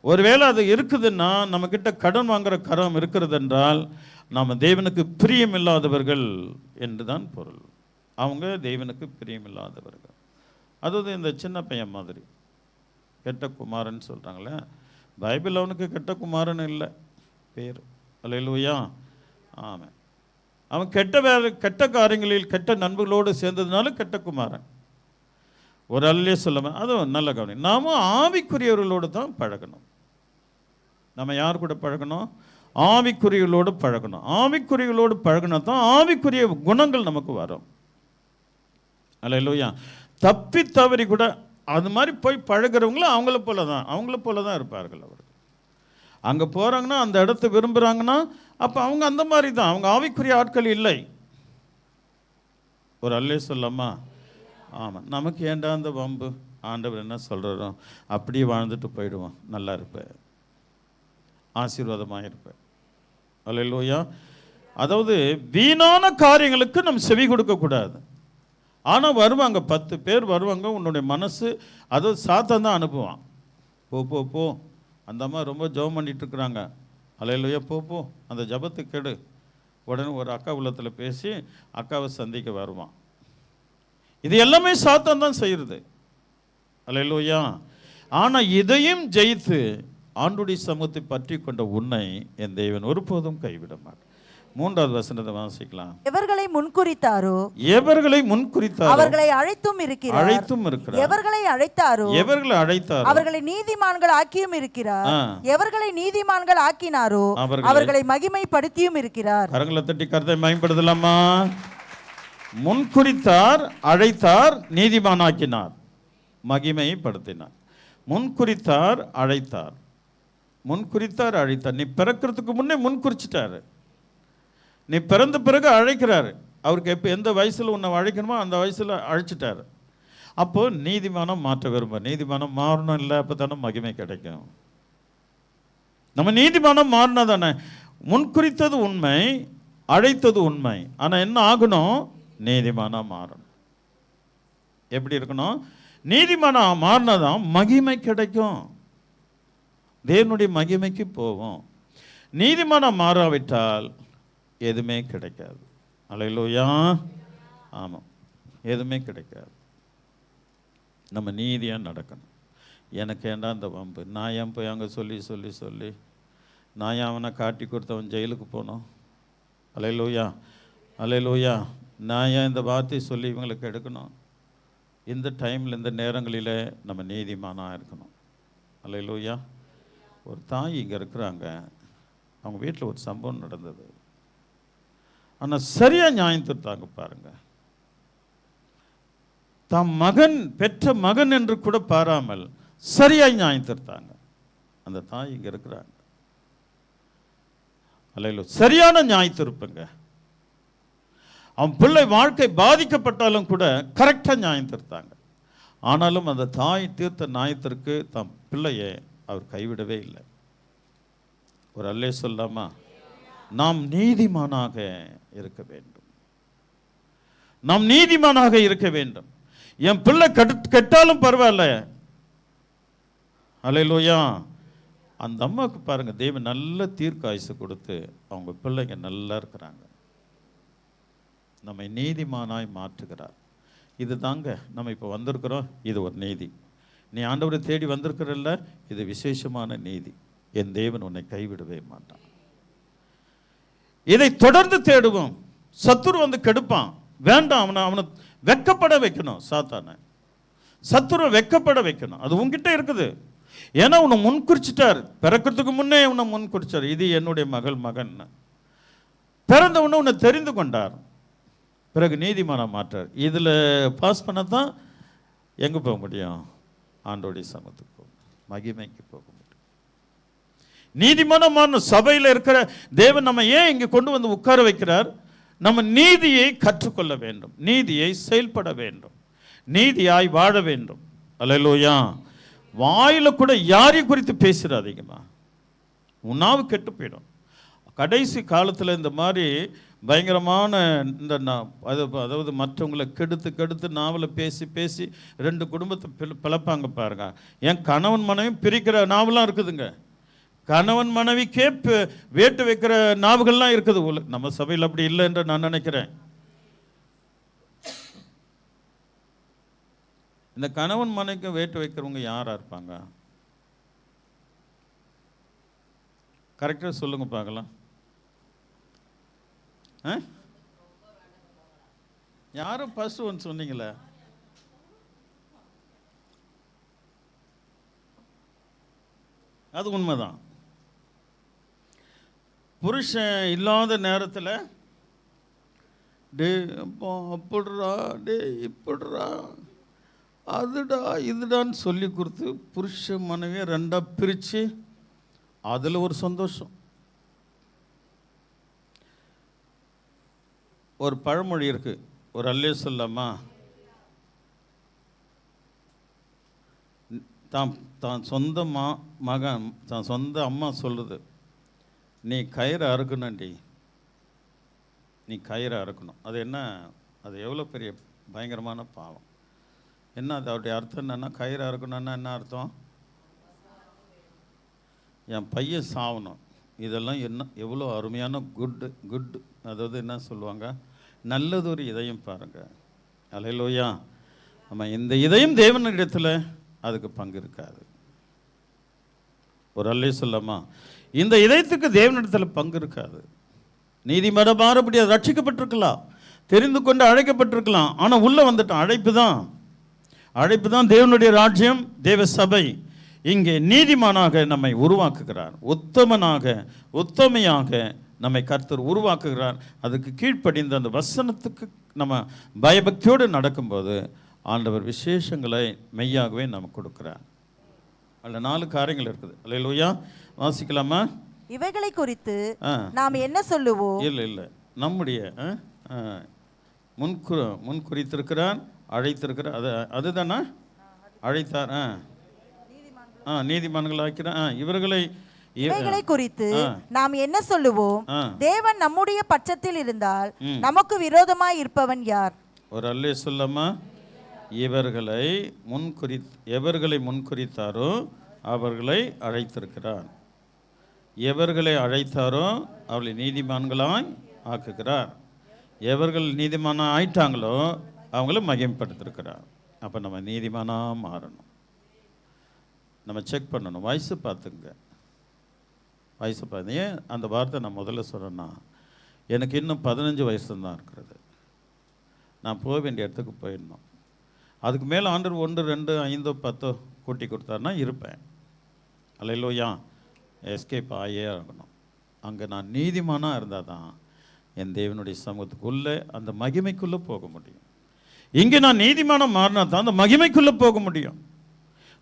ஒருவேளை அது இருக்குதுன்னா, நம்மக்கிட்ட கடன் வாங்குற கரம் இருக்கிறது என்றால் நாம் தேவனுக்கு பிரியமில்லாதவர்கள் என்று தான் பொருள். அவங்க தேவனுக்கு பிரியமில்லாதவர்கள். அதாவது இந்த சின்ன பையன் மாதிரி கெட்ட குமாரன் சொல்கிறாங்களே, பைபிள் அவனுக்கு கெட்ட குமாரன் இல்லை பேர். அல்லேலூயா. ஆமாம், அவன் கெட்ட காரியங்களில் கெட்ட நண்பர்களோடு சேர்ந்ததுனால கெட்ட குமாரன். ஒரு அல்லே சொல்லாமல் அதுவும் நல்ல கவனம். நாமும் ஆவிக்குரியவர்களோடு தான் பழகணும். நம்ம யார் கூட பழகணும்? ஆவிக்குரியவர்களோடு பழகணும். ஆவிக்குரியவர்களோடு பழகினா தான் ஆவிக்குரிய குணங்கள் நமக்கு வரும். அல்லேலூயா. தப்பி தவறி கூட அது மாதிரி போய் பழகிறவங்களும் அவங்கள போல தான் இருப்பார்கள். அவர்கள் அங்கே போகிறாங்கன்னா, அந்த இடத்த விரும்புகிறாங்கன்னா, அப்போ அவங்க அந்த மாதிரி தான், அவங்க ஆவிக்குரிய ஆட்கள் இல்லை. ஒரு அல்லே சொல்லாமா? ஆமாம், நமக்கு ஏண்டா அந்த வம்பு, ஆண்டவர் என்ன சொல்கிறோம் அப்படியே வாழ்ந்துட்டு போயிடுவோம், நல்லா இருப்பேன், ஆசீர்வாதமாக இருப்பேன். அல்லேலூயா. அதாவது வீணான காரியங்களுக்கு நம்ம செவி கொடுக்கக்கூடாது. ஆனால் வருவாங்க, 10 பேர் வருவாங்க, உன்னுடைய மனசு அதாவது சாத்தான் தான் அனுப்புவான். போ போ போ, அந்த அம்மா ரொம்ப ஜெபம் பண்ணிட்டு இருக்கிறாங்க, அல்லேலூயா, போ போ அந்த ஜெபத்துக்கு கெடு. உடனே ஒரு அக்கா உள்ளத்தில் பேசி அக்காவை சந்திக்க வருவான். இது எல்லாமே சாத்தான் தான் செய்கிறது. அல்லேலூயா. ஆனால் இதையும் ஜெயித்து ஆண்டுடைய சமூகத்தை பற்றி கொண்ட உன்னை என் தேவன் ஒருபோதும் கைவிட மாட்டார். 3வது வசனத்தை வாசிக்கலாம். எவர்களை முன்குறித்தாரோ அவர்களை அழைத்தும் இருக்கிறார். எவர்களை அழைத்தாரோ அவர்களை நீதிமான்கள் ஆக்கியும் இருக்கிறார். எவர்களை நீதிமான்கள் ஆக்கினாரோ அவர்களை மகிமைப்படுத்தியும் இருக்கிறார். கரங்களை தட்டி கர்த்தரை மகிமைப்படுத்தலாமா? முன்குறித்தார், அழைத்தார், நீதிமானாக்கினார், மகிமைப்படுத்தினார். முன்குறித்தார், அழைத்தார். நீ பிறக்கிறதுக்கு முன்னே முன்குறிச்சிட்டாரு. நீ பிறந்த பிறகு அழைக்கிறாரு. அவருக்கு எப்போ எந்த வயசில் உன்னை அழைக்கணுமோ அந்த வயசில் அழைச்சிட்டாரு. அப்போது நீதிமானம் மாற்ற விரும்ப, நீதிமானம் மாறணும் இல்லை, அப்போ தானே மகிமை கிடைக்கும். நம்ம நீதிமானம் மாறினா தானே. முன்குறித்தது உண்மை, அழைத்தது உண்மை. ஆனால் என்ன ஆகணும்? நீதிமானம் மாறணும். எப்படி இருக்கணும்? நீதிமானம் மாறினாதான் மகிமை கிடைக்கும், தேவனுடைய மகிமைக்கு போவோம். நீதிமானம் மாறாவிட்டால் எதுவுமே கிடைக்காது. அல்லேலூயா. ஆமாம், எதுவுமே கிடைக்காது. நம்ம நீதியாக நடக்கணும். எனக்கு ஏண்டா அந்த வம்பு, நான் ஏன் போய் அங்கே சொல்லி சொல்லி சொல்லி நான் ஏன் அவனை காட்டி கொடுத்தவன் ஜெயிலுக்கு போனோம்? அல்லேலூயா, அல்லேலூயா. நான் ஏன் இந்த வார்த்தை சொல்லி இவங்களுக்கு எடுக்கணும்? இந்த டைமில், இந்த நேரங்களில் நம்ம நீதிமானாக இருக்கணும். அல்லேலூயா. ஒரு தாய் இங்கே இருக்கிறாங்க, அவங்க வீட்டில் ஒரு சம்பவம் நடந்தது. ஆனால் சரியாக நியாயம் தீர்த்தாங்க பாருங்க. தம் மகன் பெற்ற மகன் என்று கூட பாராமல் சரியாக நியாயம் தீர்த்தாங்க. அந்த தாய் இங்கே இருக்கிறாங்க. அல்லேலூயா. சரியான நியாயம் தீர்ப்புங்க. அவன் பிள்ளை வாழ்க்கை பாதிக்கப்பட்டாலும் கூட கரெக்டாக நியாயம் தீர்த்தாங்க. ஆனாலும் அந்த தாய் தீர்த்த நியாயத்திற்கு தம் பிள்ளையை அவர் கைவிடவே இல்லை. ஒரு அல்லே சொல்லாமா? நாம் நீதிமானாக இருக்க வேண்டும். நாம் நீதிமானாக இருக்க வேண்டும். என் பிள்ளை கெட்டாலும் பரவாயில்ல. அல்லேலூயா. அந்த அம்மாவுக்கு பாருங்க, தேவன் நல்ல தீர்க்காயுசு கொடுத்து அவங்க பிள்ளைங்க நல்லா இருக்கிறாங்க. நம்மை நீதிமானாய் மாற்றுகிறார். இது தாங்க நம்ம இப்போ வந்திருக்கிறோம். இது ஒரு நீதி. நீ ஆண்டவரை தேடி வந்திருக்கிறல்ல, இது விசேஷமான நீதி. என் தேவன் உன்னை கைவிடவே மாட்டான். இதை தொடர்ந்து தேடுவோம். சத்துரு வந்து கெடுப்பான், வேண்டாம். அவனை வெக்கப்பட வைக்கணும். சாத்தானை சத்துருவை வெக்கப்பட வைக்கணும். அது உன்கிட்ட இருக்குது. ஏன்னா உன்னை முன்குறிச்சிட்டார். பிறக்கிறதுக்கு முன்னே உன்னை முன்குறிச்சார். இது என்னுடைய மகன். பிறந்த உடனே உன்னை தெரிந்து கொண்டார். பிறகு நீதிமானா மாற்றார். இதில் பாஸ் பண்ண தான் எங்கே போக முடியும்? ஆண்டோடைய சமத்துக்கு போக, மகிமைக்கு போக முடியும். நீதிமானமான சபையில் இருக்கிற தேவன் நம்ம ஏன் இங்கே கொண்டு வந்து உட்கார வைக்கிறார்? நம்ம நீதியை கற்றுக்கொள்ள வேண்டும், நீதியை செயல்பட வேண்டும், நீதியாய் வாழ வேண்டும். அல்லேலூயா. வாயில கூட யாரையும் குறித்து பேசுறாதீங்கம்மா, உன்னாவு கெட்டு போயிடும். கடைசி காலத்தில் இந்த மாதிரி பயங்கரமான இந்த அதாவது மற்றவங்களை கெடுத்து நாவலை பேசி 2 குடும்பத்தை பிளப்பாங்க பாருங்க. என் கணவன் மனைவி பிரிக்கிற நாவெல்லாம் இருக்குதுங்க. கணவன் மனைவிக்கே வேட்டு வைக்கிற நாவுகள்லாம் இருக்குது. நம்ம சபையில் அப்படி இல்லை என்று நான் நினைக்கிறேன். இந்த கணவன் மனைவிக்கு வேட்டு வைக்கிறவங்க யாரா இருப்பாங்க? கரெக்டாக சொல்லுங்க பார்க்கலாம். யாரும் ஃபர்ஸ்ட் ஒன்று சொன்னீங்களே, அது உண்மைதான். புருஷன் இல்லாத நேரத்தில் டே அப்பா அப்படிடா, டே இப்படிடா, அதுடா இதுடான்னு சொல்லி கொடுத்து புருஷ மனைவியை 2ஆக பிரித்து அதில் ஒரு சந்தோஷம். ஒரு பழமொழி இருக்கு, ஒரு அல்லே சொல்லாமா? தான் சொந்த மகன் தான் சொந்த அம்மா சொல்லுது, நீ கயிறை அறுக்கணும்டி, நீ கயிறை அறுக்கணும். அது என்ன? அது எவ்வளோ பெரிய பயங்கரமான பாவம். என்ன அது? அவருடைய அர்த்தம் என்னன்னா, கயிறை அறுக்கணும்னா என்ன அர்த்தம்? என் பையன் சாவணும். இதெல்லாம் என்ன எவ்வளோ அருமையான குட் அதாவது என்ன சொல்லுவாங்க, நல்லதொரு இதயம் பாருங்க. அல்லேலூயா. நம்ம இந்த இதயம் தேவனிடத்தில் அதுக்கு பங்கு இருக்காது. ஒரு அல்லே சொல்லாமா? இந்த இதயத்துக்கு தேவனிடத்தில் பங்கு இருக்காது. நீதிமன்ற மாறுபடி அது ரட்சிக்கப்பட்டிருக்கலாம், தெரிந்து கொண்டு அழைக்கப்பட்டிருக்கலாம். ஆனால் உள்ளே வந்துட்டான். அழைப்பு தான் தேவனுடைய ராஜ்யம், தேவ சபை. இங்கே நீதிமானாக நம்மை உருவாக்குகிறார், உத்தமையாக நம்மை கர்த்தர் உருவாக்குகிறார். அதுக்கு கீழ்ப்படிந்த அந்த வசனத்துக்கு நம்ம பயபக்தியோடு நடக்கும்போது ஆண்டவர் விசேஷங்களை மெய்யாகவே நமக்கு கொடுக்கிறார். அதில் 4 காரியங்கள் இருக்குது. அல்லேலூயா. வாசிக்கலாமா? இவைகளை குறித்து நாம் என்ன சொல்லுவோம்? இல்லை நம்முடைய முன்குறித்திருக்கிறார், அழைத்திருக்கிறார். அதுதானா? அழைத்தார், நீதிமான்கள் ஆக்கிறார். இவைகளை குறித்து நாம் என்ன சொல்லுவோம்? தேவன் நம்முடைய பட்சத்தில் இருந்தால் நமக்கு விரோதமாய் இருப்பவன் யார்? ஒரு அல்லே சொல்லாமா? எவர்களை முன்குறித்தாரோ அவர்களை அழைத்திருக்கிறார். எவர்களை அழைத்தாரோ அவர்களை நீதிமான்களாய் ஆக்குகிறார். எவர்கள் நீதிமானாக ஆயிட்டாங்களோ அவங்கள மகிமைப்படுத்திருக்கிறார். அப்போ நம்ம நீதிமானாக மாறணும். நம்ம செக் பண்ணணும். வயசு பார்த்துங்க. வயசு ஏன் அந்த வார்த்தை நான் முதல்ல சொன்னேன்னா, எனக்கு இன்னும் 15 வயசு தான் இருக்கிறது. நான் போக வேண்டிய இடத்துக்கு போயிடணும். அதுக்கு மேலே ஆண்டவர் 1, 2, 5, 10 கூட்டி கொடுத்தாருன்னா இருப்பேன். அல்லேலூயா. எஸ்கேப் ஆகியே ஆகணும். அங்கே நான் நீதிமானாக இருந்தால் தான் என் தேவனுடைய சமூகத்துக்குள்ளே அந்த மகிமைக்குள்ளே போக முடியும். இங்கே நான் நீதிமானாக மாறினா தான் அந்த மகிமைக்குள்ளே போக முடியும்.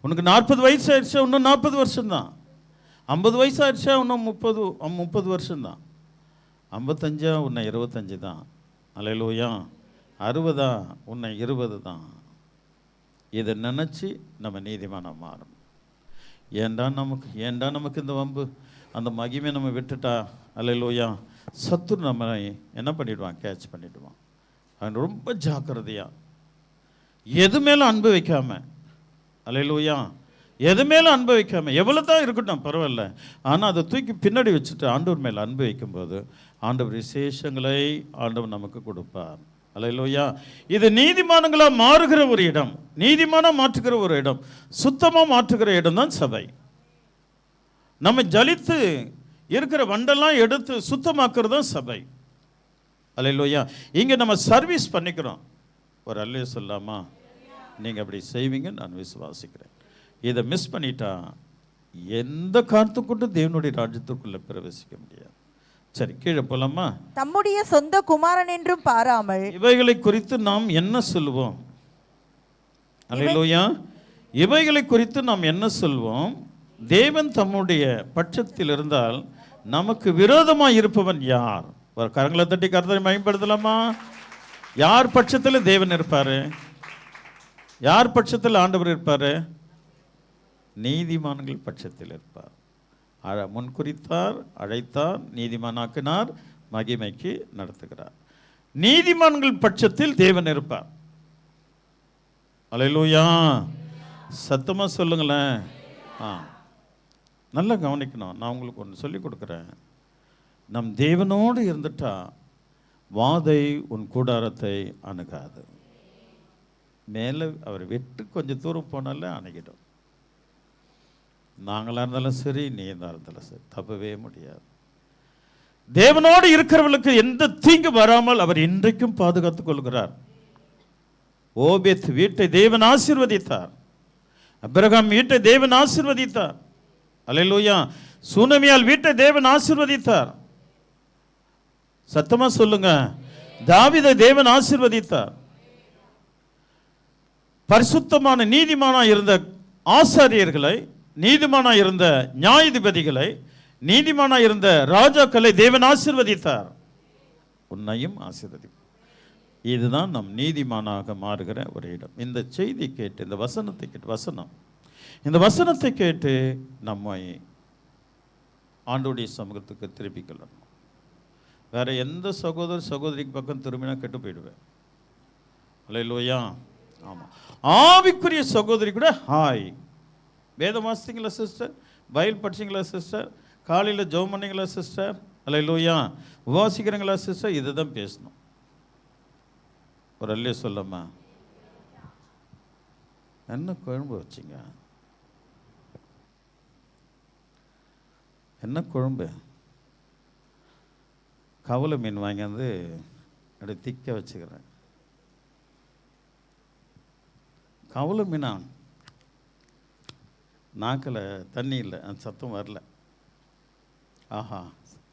உனக்கு 40 வயசு ஆயிடுச்சா, இன்னும் 40 வருஷம்தான். 50 வயசு ஆயிடுச்சா, இன்னும் 30 வருஷம்தான். 55 உன்னை 25 தான். அல்லேலூயா. 60 உன்னை 20 தான். இதை நினச்சி நம்ம நீதிமானாக மாறணும். ஏண்டா நமக்கு இந்த வம்பு, அந்த மகிமை நம்ம விட்டுட்டா, அல்லேலூயா, சத்துரு நம்ம என்ன பண்ணிடுவான், கேட்ச் பண்ணிடுவான். அவன் ரொம்ப ஜாக்கிரதையா எது மேலே அன்பு வைக்காம, அல்லேலூயா, எது மேலே அன்பு வைக்காம, எவ்வளோ தான் இருக்கட்டும் பரவாயில்ல, ஆனால் அதை தூக்கி பின்னாடி வச்சுட்டு ஆண்டவர் மேலே அன்பு வைக்கும்போது ஆண்டவர் விசேஷங்களை ஆண்டவர் நமக்கு கொடுப்பார். அல்லேலூயா. இது நீதிமானங்களாக மாறுகிற ஒரு இடம், நீதிமானாக மாற்றுகிற ஒரு இடம், சுத்தமாக மாற்றுகிற இடம் தான் சபை. நம்ம ஜலித்து இருக்கிற வண்டெல்லாம் எடுத்து சுத்தமாக்குறது தான் சபை. அல்லேலூயா. இங்கே நம்ம சர்வீஸ் பண்ணிக்கிறோம். ஒரு அல்லே சொல்லாமா? நீங்கள் அப்படி செய்வீங்க நான் விசுவாசிக்கிறேன். இதை மிஸ் பண்ணிட்டா எந்த காரணத்துக்கு தேவனுடைய ராஜ்யத்திற்குள்ளே பிரவேசிக்க முடியாது. சரி, கீழே போலாமா? தம்முடைய சொந்த குமாரன் என்றும் பாராமல் இவைகளை குறித்து நாம் என்ன சொல்லுவோம்? அல்லேலூயா. இவைகளை குறித்து நாம் என்ன சொல்வோம்? தேவன் தம்முடைய பட்சத்தில் இருந்தால் நமக்கு விரோதமாக இருப்பவன் யார்? ஒரு கரங்களை தட்டி கர்த்தரை மகிமைப்படுத்தலாமா? யார் பட்சத்தில் தேவன் இருப்பார்? யார் பட்சத்தில் ஆண்டவர் இருப்பார்? நீதிமான்கள் பட்சத்தில் இருப்பார். முன்குறித்தார், அழைத்தார், நீதிமானாக்கினார், மகிமைக்கு நடத்துகிறார். நீதிமான்கள் பட்சத்தில் தேவன் இருப்பார். அல்லேலூயா. சத்தமாக சொல்லுங்களேன். நல்லா கவனிக்கணும். நான் உங்களுக்கு ஒன்று சொல்லி கொடுக்குறேன். நம் தேவனோடு இருந்துட்டா வாதை உன் கூடாரத்தை அணுகாது. மேலே அவர் விட்டு கொஞ்சம் தூரம் போனாலே அணுகிடும். நாங்களாக இருந்தாலும் சரி, நீ இருந்தாலும் சரி, தப்பவே முடியாது. தேவனோடு இருக்கிறவர்களுக்கு எந்த தீங்கு வராமல் அவர் இன்றைக்கும் பாதுகாத்துக் கொள்கிறார். ஓபேத் வீட்டை தேவன் ஆசீர்வதித்தார். அபிரகாம் வீட்டை தேவன் ஆசீர்வதித்தார். அல்லேலூயா. சூனமியால் வீட்டை தேவன் ஆசீர்வதித்தார். சத்தமா சொல்லுங்க. தாவீதை தேவன் ஆசீர்வதித்தார். பரிசுத்தமான நீதிமானா இருந்த ஆசாரியர்களை, நீதிமானா இருந்த நியாயாதிபதிகளை, நீதிமானா இருந்த ராஜாக்களை தேவன் ஆசீர்வதித்தார். உன்னையும் ஆசீர்வதிப்பார். இதுதான் நம் நீதிமானாக மாறுகிற ஒரு இடம். இந்த செய்தி கேட்டு, இந்த வசனத்தை கேட்டு, இந்த வசனத்தை கேட்டு நம்மை ஆண்டவருடைய சமூகத்துக்கு திருப்பிக் கொள்ளணும். வேற எந்த சகோதர சகோதரிக்கு பக்கம் திரும்பினா கெட்டு போயிடுவேன். அல்லேலூயா. ஆமாம். ஆவிக்குரிய சகோதரி கூட ஹாய், வேதம் வாசிங்களா சிஸ்டர், பைபிள் படிச்சிங்களா சிஸ்டர், காலையில் ஜெபம் பண்ணிங்களா சிஸ்டர், அல்லேலூயா, உபவாசிக்கிறீங்களா சிஸ்டர், இதை தான் பேசணும். ஒரு அல்லே சொல்லம்மா. என்ன குழம்பு வச்சிங்க? என்ன குழம்பு? கவலை மீன் வாங்கியாந்து அப்படி திக்க வச்சுக்கிறேன். கவலை மீனா? நாக்கில் தண்ணி இல்லை, அந்த சத்தம் வரல. ஆஹா,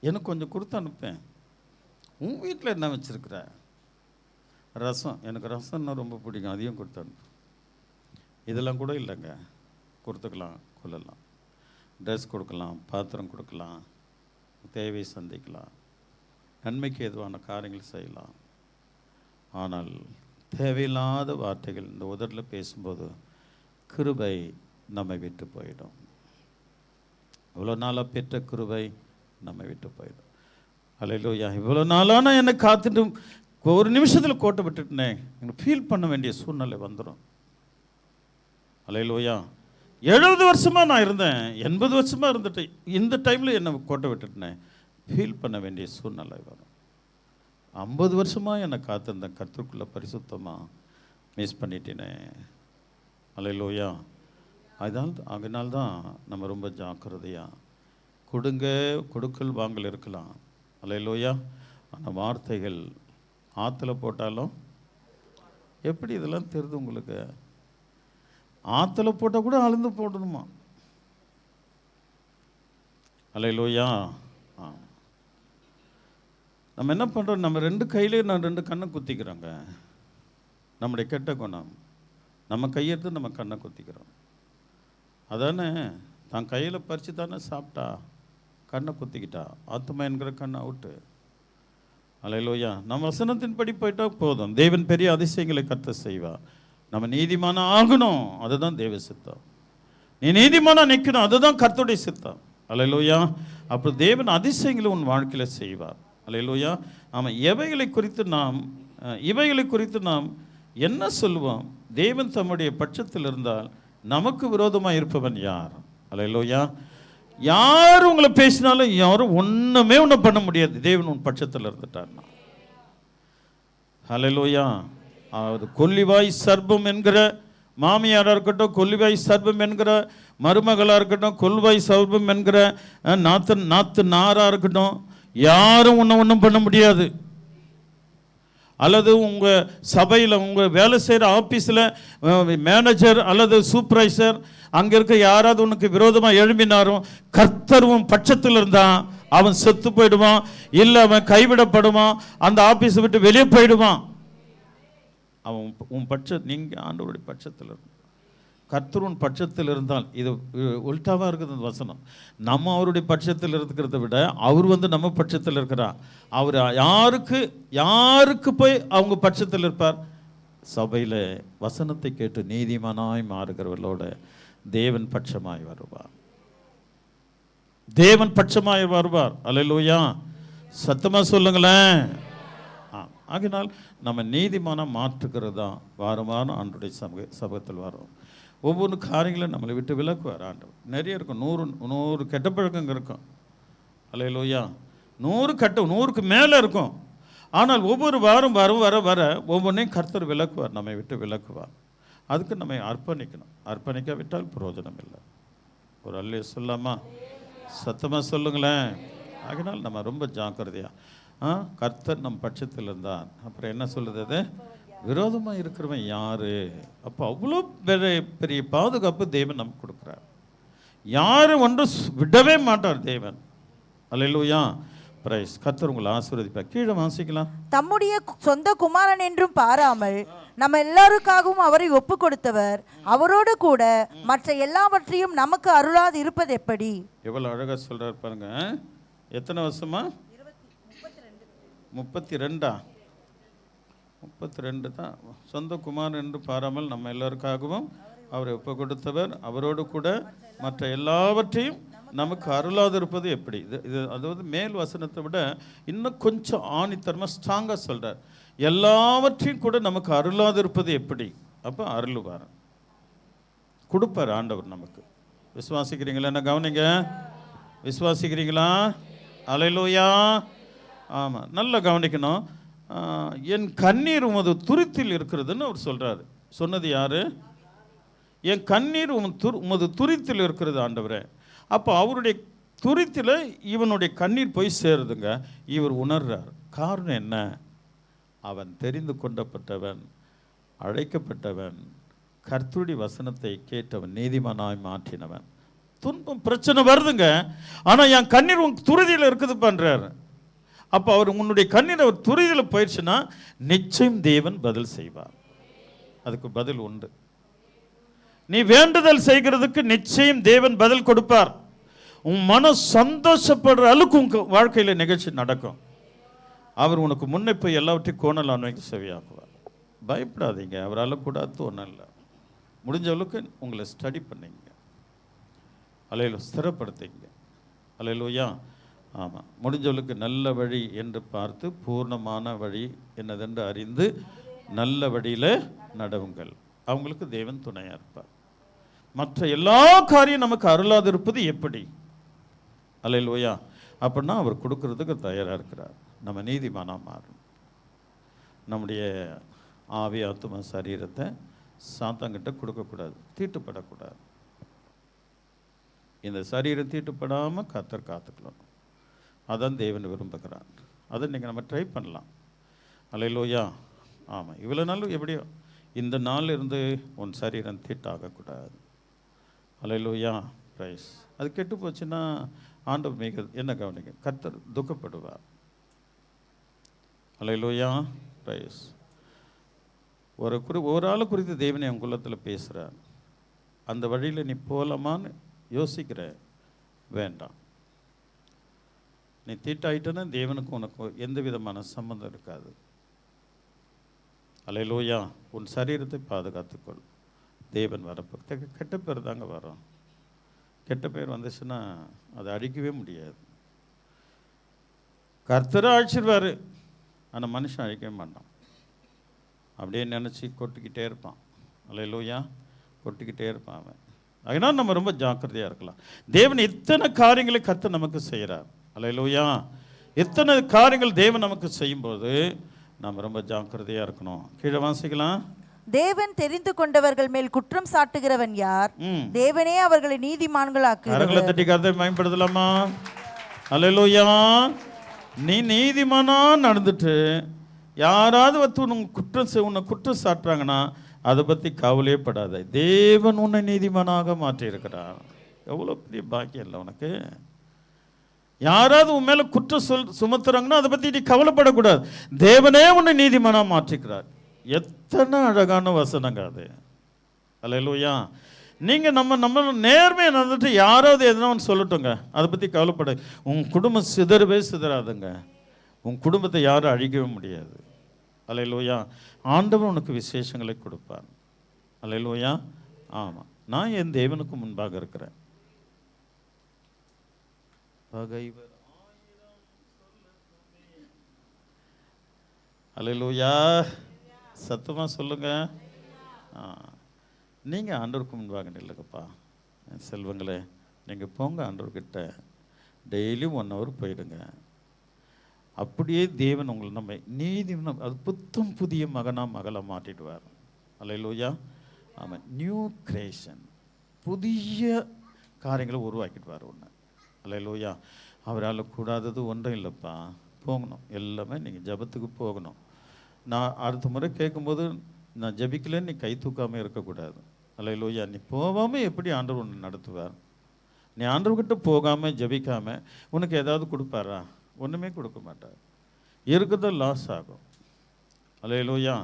எனக்கு கொஞ்சம் கொடுத்து அனுப்பேன். உன் வீட்டில் என்ன வச்சுருக்குற? ரசம். எனக்கு ரசம்னா ரொம்ப பிடிக்கும், அதையும் கொடுத்து அனுப்பு. இதெல்லாம் கூட இல்லைங்க, கொடுத்துக்கலாம், கொள்ளலாம். ட்ரெஸ் கொடுக்கலாம், பாத்திரம் கொடுக்கலாம், தேவை சந்திக்கலாம், நன்மைக்கு எதுவான காரியங்கள் செய்யலாம். ஆனால் தேவையில்லாத வார்த்தைகள் இந்த உதட்டில் பேசும்போது கிருபை நம்மை விட்டு போயிடும். இவ்வளோ நாளாக பெற்ற கிருபை நம்மை விட்டு போயிடும். அல்லேலூயா. இவ்வளோ நாளாக நான் என்னை காத்துட்டு ஒரு நிமிஷத்தில் கோட்டை விட்டுட்டேன், எனக்கு ஃபீல் பண்ண வேண்டிய சூழ்நிலை வந்துடும். அல்லேலூயா. 70 வருஷமாக நான் இருந்தேன், 80 வருஷமாக இருந்துட்டேன், இந்த டைமில் என்னை கோட்டை விட்டுட்டேன், ஃபீல் பண்ண வேண்டிய சூழ்நிலை வரும். 50 வருஷமாக என்னை காத்திருந்தேன், கர்த்தருக்குள்ளே பரிசுத்தமாக மிஸ் பண்ணிட்டேனே. அல்லேலூயா. அதனால்தான் நம்ம ரொம்ப ஜாக்கிரதையாக கொடுக்கல் வாங்கல் இருக்கலாம். அல்லேலூயா. அந்த வார்த்தைகள் ஆற்றுல போட்டாலும் எப்படி இதெல்லாம் தெரியுது உங்களுக்கு? ஆற்றுல போட்டால் கூட அளந்து போடணுமா? அல்லேலூயா. நம்ம என்ன பண்ணுறோம்? நம்ம 2 கையிலேயே நான் 2 கண்ணை குத்திக்கிறோங்க. நம்முடைய கெட்ட குணம். நம்ம கையெடுத்து நம்ம கண்ணை குத்திக்கிறோம். அதானே தான் கையில் பறித்து தானே சாப்பிட்டா, கண்ணை குத்திக்கிட்டா. ஆத்துமா என்கிற கண்ணை அவுட்டு. அல்லேலூயா. நம்ம வசனத்தின்படி போயிட்டால் போதும். தேவன் பெரிய அதிசயங்களை கர்த்தர் செய்வார். நம்ம நீதிமானம் ஆகணும், அதுதான் தேவ சித்தம். நீ நீதிமானம் நிற்கணும், அதுதான் கர்த்தருடைய சித்தம். அல்லேலூயா. அப்புறம் தேவன் அதிசயங்களை உன் வாழ்க்கையில் செய்வார். அல்லேலூயா. ஆமாம். இவைகளை குறித்து நாம் என்ன சொல்லுவோம்? தேவன் தம்முடைய பட்சத்தில் இருந்தால் நமக்கு விரோதமாக இருப்பவன் யார்? அல்லேலூயா. யார் உங்களை பேசினாலும் யாரும் ஒன்றுமே ஒன்றும் பண்ண முடியாது, தேவன் உன் பட்சத்தில் இருந்துட்டார்னா. அல்லேலூயா. அது கொல்லிவாய் சர்ப்பம் என்கிற மாமியாராக இருக்கட்டும், கொல்லிவாய் சர்ப்பம் என்கிற மருமகளாக இருக்கட்டும், கொல்வாய் சர்ப்பம் என்கிற நாத்து நாராக இருக்கட்டும், யாரும் ஒன்றும் பண்ண முடியாது. அல்லது உங்கள் சபையில் உங்கள் வேலை செய்கிற ஆஃபீஸில் மேனேஜர் அல்லது சூப்பர்வைசர் அங்கே இருக்க யாராவது உனக்கு விரோதமாக எழும்பினாரும், கர்த்தர் உன் பட்சத்தில் இருந்தான், அவன் செத்து போயிடுவான், இல்லை அவன் கைவிடப்படுவான், அந்த ஆஃபீஸை விட்டு வெளியே போயிடுவான். அவன் உன் நீங்கள் ஆண்டவருடைய பட்சத்தில் இருந்தான். கர்த்தர் உன் பட்சத்தில் இருந்தால், இது உல்டாவாக இருக்குது அந்த வசனம். நம்ம அவருடைய பட்சத்தில் இருக்கிறத விட அவர் நம்ம பட்சத்தில் இருக்கிறார். அவர் யாருக்கு போய் அவங்க பட்சத்தில் இருப்பார்? சபையில் வசனத்தை கேட்டு நீதிமானாய் மாறுகிறவர்களோட தேவன் பட்சமாய் வருவார். தேவன் பட்சமாய் வருவார். அல்லேலூயா. சத்தமா சொல்லுங்களேன். ஆகினால் நம்ம நீதிமானம் மாற்றுகிறது தான் வாரம் வாரம் ஆண்டுடைய சமூகத்தில் வரும். ஒவ்வொரு காரியங்களும் நம்மளை விட்டு விலக்குவார் ஆண்டவர். நிறைய இருக்கும், 100 கெட்ட பழக்கங்கள் இருக்கும். அல்லேலூயா. 100க்கு மேலே இருக்கும். ஆனால் ஒவ்வொரு வாரம் வர ஒவ்வொன்றையும் கர்த்தர் விலக்குவார், நம்மை விட்டு விலக்குவார். அதுக்கு நம்ம அர்ப்பணிக்கணும். அர்ப்பணிக்காவிட்டால் பிரயோஜனம் இல்லை. ஒரு அல்லே சொல்லாமா? சத்தமாக சொல்லுங்களேன். ஆகினால் நம்ம ரொம்ப ஜாக்கிரதையாக கர்த்தர் நம் பட்சத்தில் இருந்தார். அப்புறம் என்ன சொல்லுது? அது விரோதமாக இருக்கிறவன் யாரு? அப்போ அவ்வளோ பெரிய பாதுகாப்பு தேவன் நமக்கு கொடுக்குறார். யாரும் ஒன்றும் விடவே மாட்டார் தேவன். அல்லேலூயா. பிரைஸ். கர்த்தர் உங்களை ஆசீர்வதிப்பார். கீழே வாசிக்கலாம். தம்முடைய சொந்த குமாரன் என்றும் பாராமல் நம்ம எல்லாருக்காகவும் அவரை ஒப்பு கொடுத்தவர் அவரோடு கூட மற்ற எல்லாவற்றையும் நமக்கு அருளாது இருப்பது எப்படி? எவ்வளோ அழகாக சொல்கிறார் பாருங்க. எத்தனை வருஷமா? 32 தான். சொந்த குமாரன் என்று பாராமல் நம்ம எல்லாருக்காகவும் அவரை ஒப்பு கொடுத்தவர் அவரோடு கூட மற்ற எல்லாவற்றையும் நமக்கு அருளாது இருப்பது எப்படி? இது அதாவது மேல் வசனத்தை விட இன்னும் கொஞ்சம் ஆணித்தரமாக ஸ்ட்ராங்காக சொல்கிறார். எல்லாவற்றையும் கூட நமக்கு அருளாது இருப்பது எப்படி? அப்போ அருளுவார், கொடுப்பார் ஆண்டவர் நமக்கு. விசுவாசிக்கிறீங்களா? என்ன கவனிங்க. விசுவாசிக்கிறீங்களா? அல்லேலூயா. ஆமாம், நல்லா கவனிக்கணும். என் கண்ணீர் உமது துரித்தில் இருக்கிறதுன்னு அவர் சொல்கிறாரு. சொன்னது யாரு? என் கண்ணீர் உமது துரித்தில் இருக்கிறது ஆண்டவரே. அப்போ அவருடைய துரித்தில் இவனுடைய கண்ணீர் போய் சேருதுங்க. இவர் உணர்றார். காரணம் என்ன? அவன் தெரிந்து கொண்டப்பட்டவன், அழைக்கப்பட்டவன், கர்த்தருடைய வசனத்தை கேட்டவன், நீதிமானாய் மாற்றினவன். துன்பம் பிரச்சனை வருதுங்க, ஆனால் என் கண்ணீர் உன் துரிதியில் இருக்குது பண்ணுறாரு. அப்போ அவர் உன்னுடைய கண்ணீர் அவர் துரிதியில் போயிடுச்சுன்னா நிச்சயம் தேவன் பதில் செய்வார். அதுக்கு பதில் உண்டு. நீ வேண்டுதல் செய்கிறதுக்கு நிச்சயம் தேவன் பதில் கொடுப்பார். உன் மனம் சந்தோஷப்படுற அளவுக்கு உங்க வாழ்க்கையில் நிகழ்ச்சி நடக்கும். அவர் உனக்கு முன்னே போய் எல்லாவற்றையும் கோணல் அன்வைக்கு செவியாக்குவார். பயப்படாதீங்க, அவரால் கூடாது ஒன்றும் இல்லை. முடிஞ்ச அளவுக்கு உங்களை ஸ்டடி பண்ணிங்க, அலையில ஸ்திரப்படுத்திங்க. அலையிலோயா. ஆமாம், முடிஞ்சவளுக்கு நல்ல வழி என்று பார்த்து பூர்ணமான வழி என்னதென்று அறிந்து நல்ல வழியில் நடவுங்கள். அவங்களுக்கு தேவன் துணையாக இருப்பார். மற்ற எல்லா காரியம் நமக்கு அருளாது இருப்பது எப்படி? அல்லேலூயா. அப்படின்னா அவர் கொடுக்கறதுக்கு தயாராக இருக்கிறார். நம்ம நீதிமானாக மாறும். நம்முடைய ஆவி ஆத்தும சரீரத்தை சாத்தாங்கிட்ட கொடுக்கக்கூடாது, தீட்டுப்படக்கூடாது. இந்த சரீரம் தீட்டுப்படாமல் கர்த்தர் காத்துக்கலாம். அதான் தேவன் விரும்புகிறார். அதை நீங்கள் நம்ம ட்ரை பண்ணலாம். அல்லேலூயா. ஆமாம், இவ்வளோ நாள் எப்படியோ இந்த நாள் இருந்து உன் சரீரம் தீட்டாகக்கூடாது. அல்லேலூயா. ப்ரைஸ். அது கெட்டு போச்சுன்னா ஆண்டவர் மிக என்ன கவனிங்க, கர்த்தர் துக்கப்படுவார். அல்லேலூயா. ப்ரைஸ். ஒரு ஆளை குறித்து தேவனை என் குலத்தில் பேசுகிறார். அந்த வழியில் நீ போகலாமான்னு யோசிக்கிற, வேண்டாம். நீ தீட்டாயிட்டனா தேவனுக்கு உனக்கு எந்த விதமான சம்பந்தம் இருக்காது. அல்லேலூயா. உன் சரீரத்தை பாதுகாத்துக்கொள். தேவன் வரப்போ கெட்ட பேர் தாங்க வரும். கெட்ட பேர் வந்துச்சுன்னா அதை அழிக்கவே முடியாது. கர்த்தரை அழிச்சிருவார், ஆனால் மனுஷன் அழிக்கவே மாட்டான். அப்படியே நினச்சி கொட்டிக்கிட்டே இருப்பான். அல்லேலூயா. கொட்டிக்கிட்டே இருப்பான் அவன். அதனால் நம்ம ரொம்ப ஜாக்கிரதையாக இருக்கலாம். தேவன் இத்தனை காரியங்களை கர்த்தர் நமக்கு செய்கிறார். அல்லேலூயா. இத்தனை காரியங்கள் தேவன் நமக்கு செய்யும்போது நாம் ரொம்ப ஜாக்கிரதையாக இருக்கணும். கீழே வாசிக்கலாம். தேவன் தெரிந்து கொண்டவர்கள் மேல் குற்றம் சாட்டுகிறவன் யார்? தேவனே அவர்களை நீதிமான்களாக்குகிறார். கரங்களை தட்டி கர்த்தரை மகிமைப்படுத்தலாமா? அல்லேலூயா. நீ நீதிமானா நடந்துட்டு யாராவது உன்னை குற்றம் சாட்டுறாங்கன்னா அதை பற்றி கவலையே படாத. தேவன் உன்னை நீதிமானாக மாற்றி இருக்கிறார். எவ்வளோ பெரிய பாக்கியம் இல்லை உனக்கு. யாராவது உன் மேலே குற்றம் சுமத்துறாங்கன்னா அதை பற்றி நீ கவலைப்படக்கூடாது. தேவனே உன்னை நீதிமானாக மாற்றிக்கிறார். எத்தனை அழகான வசனங்க அது. அல்லேலூயா. நீங்கள் நம்ம நேர்மையாக நடந்துட்டு யாராவது எதனா ஒன்று சொல்லட்டுங்க, அதை பற்றி கவலைப்பட. உன் குடும்பம் சிதறவே சிதறாதுங்க. உன் குடும்பத்தை யாரும் அழிக்கவே முடியாது. அல்லேலூயா. ஆண்டவன் உனக்கு விசேஷங்களை கொடுப்பார். அல்லேலூயா. ஆமாம், நான் என் தேவனுக்கு முன்பாக இருக்கிறேன். அல்லேலூயா. சத்தமாக சொல்லுங்க. நீங்கள் ஆண்டவருக்கு முன்பாக நில்லுங்கப்பா. செல்வங்களே, நீங்கள் போங்க ஆண்டவர்கிட்ட. டெய்லி 1 hour போயிடுங்க. அப்படியே தேவன் உங்களை நம்ம அது புத்தம் புதிய மகளாக மாற்றிடுவார். அல்லேலூயா. ஆமாம், நியூ கிரியேஷன், புதிய காரியங்களை உருவாக்கிடுவார் ஒன்று. அல்லேலூயா. அவரால் கூடாதது ஒன்றும் இல்லைப்பா. போகணும், எல்லாமே நீங்கள் ஜபத்துக்கு போகணும். நான் அடுத்த முறை கேட்கும்போது நான் ஜபிக்கலன்னு நீ கை தூக்காமல் இருக்கக்கூடாது. அல்லேலூயா. நீ போகாமல் எப்படி ஆண்டவர் ஒன்று நடத்துவார்? நீ ஆண்டவர்கிட்ட போகாமல் ஜபிக்காமல் உனக்கு ஏதாவது கொடுப்பாரா? ஒன்றுமே கொடுக்க மாட்டார். இருக்கிறத லாஸ் ஆகும். அல்லேலூயா.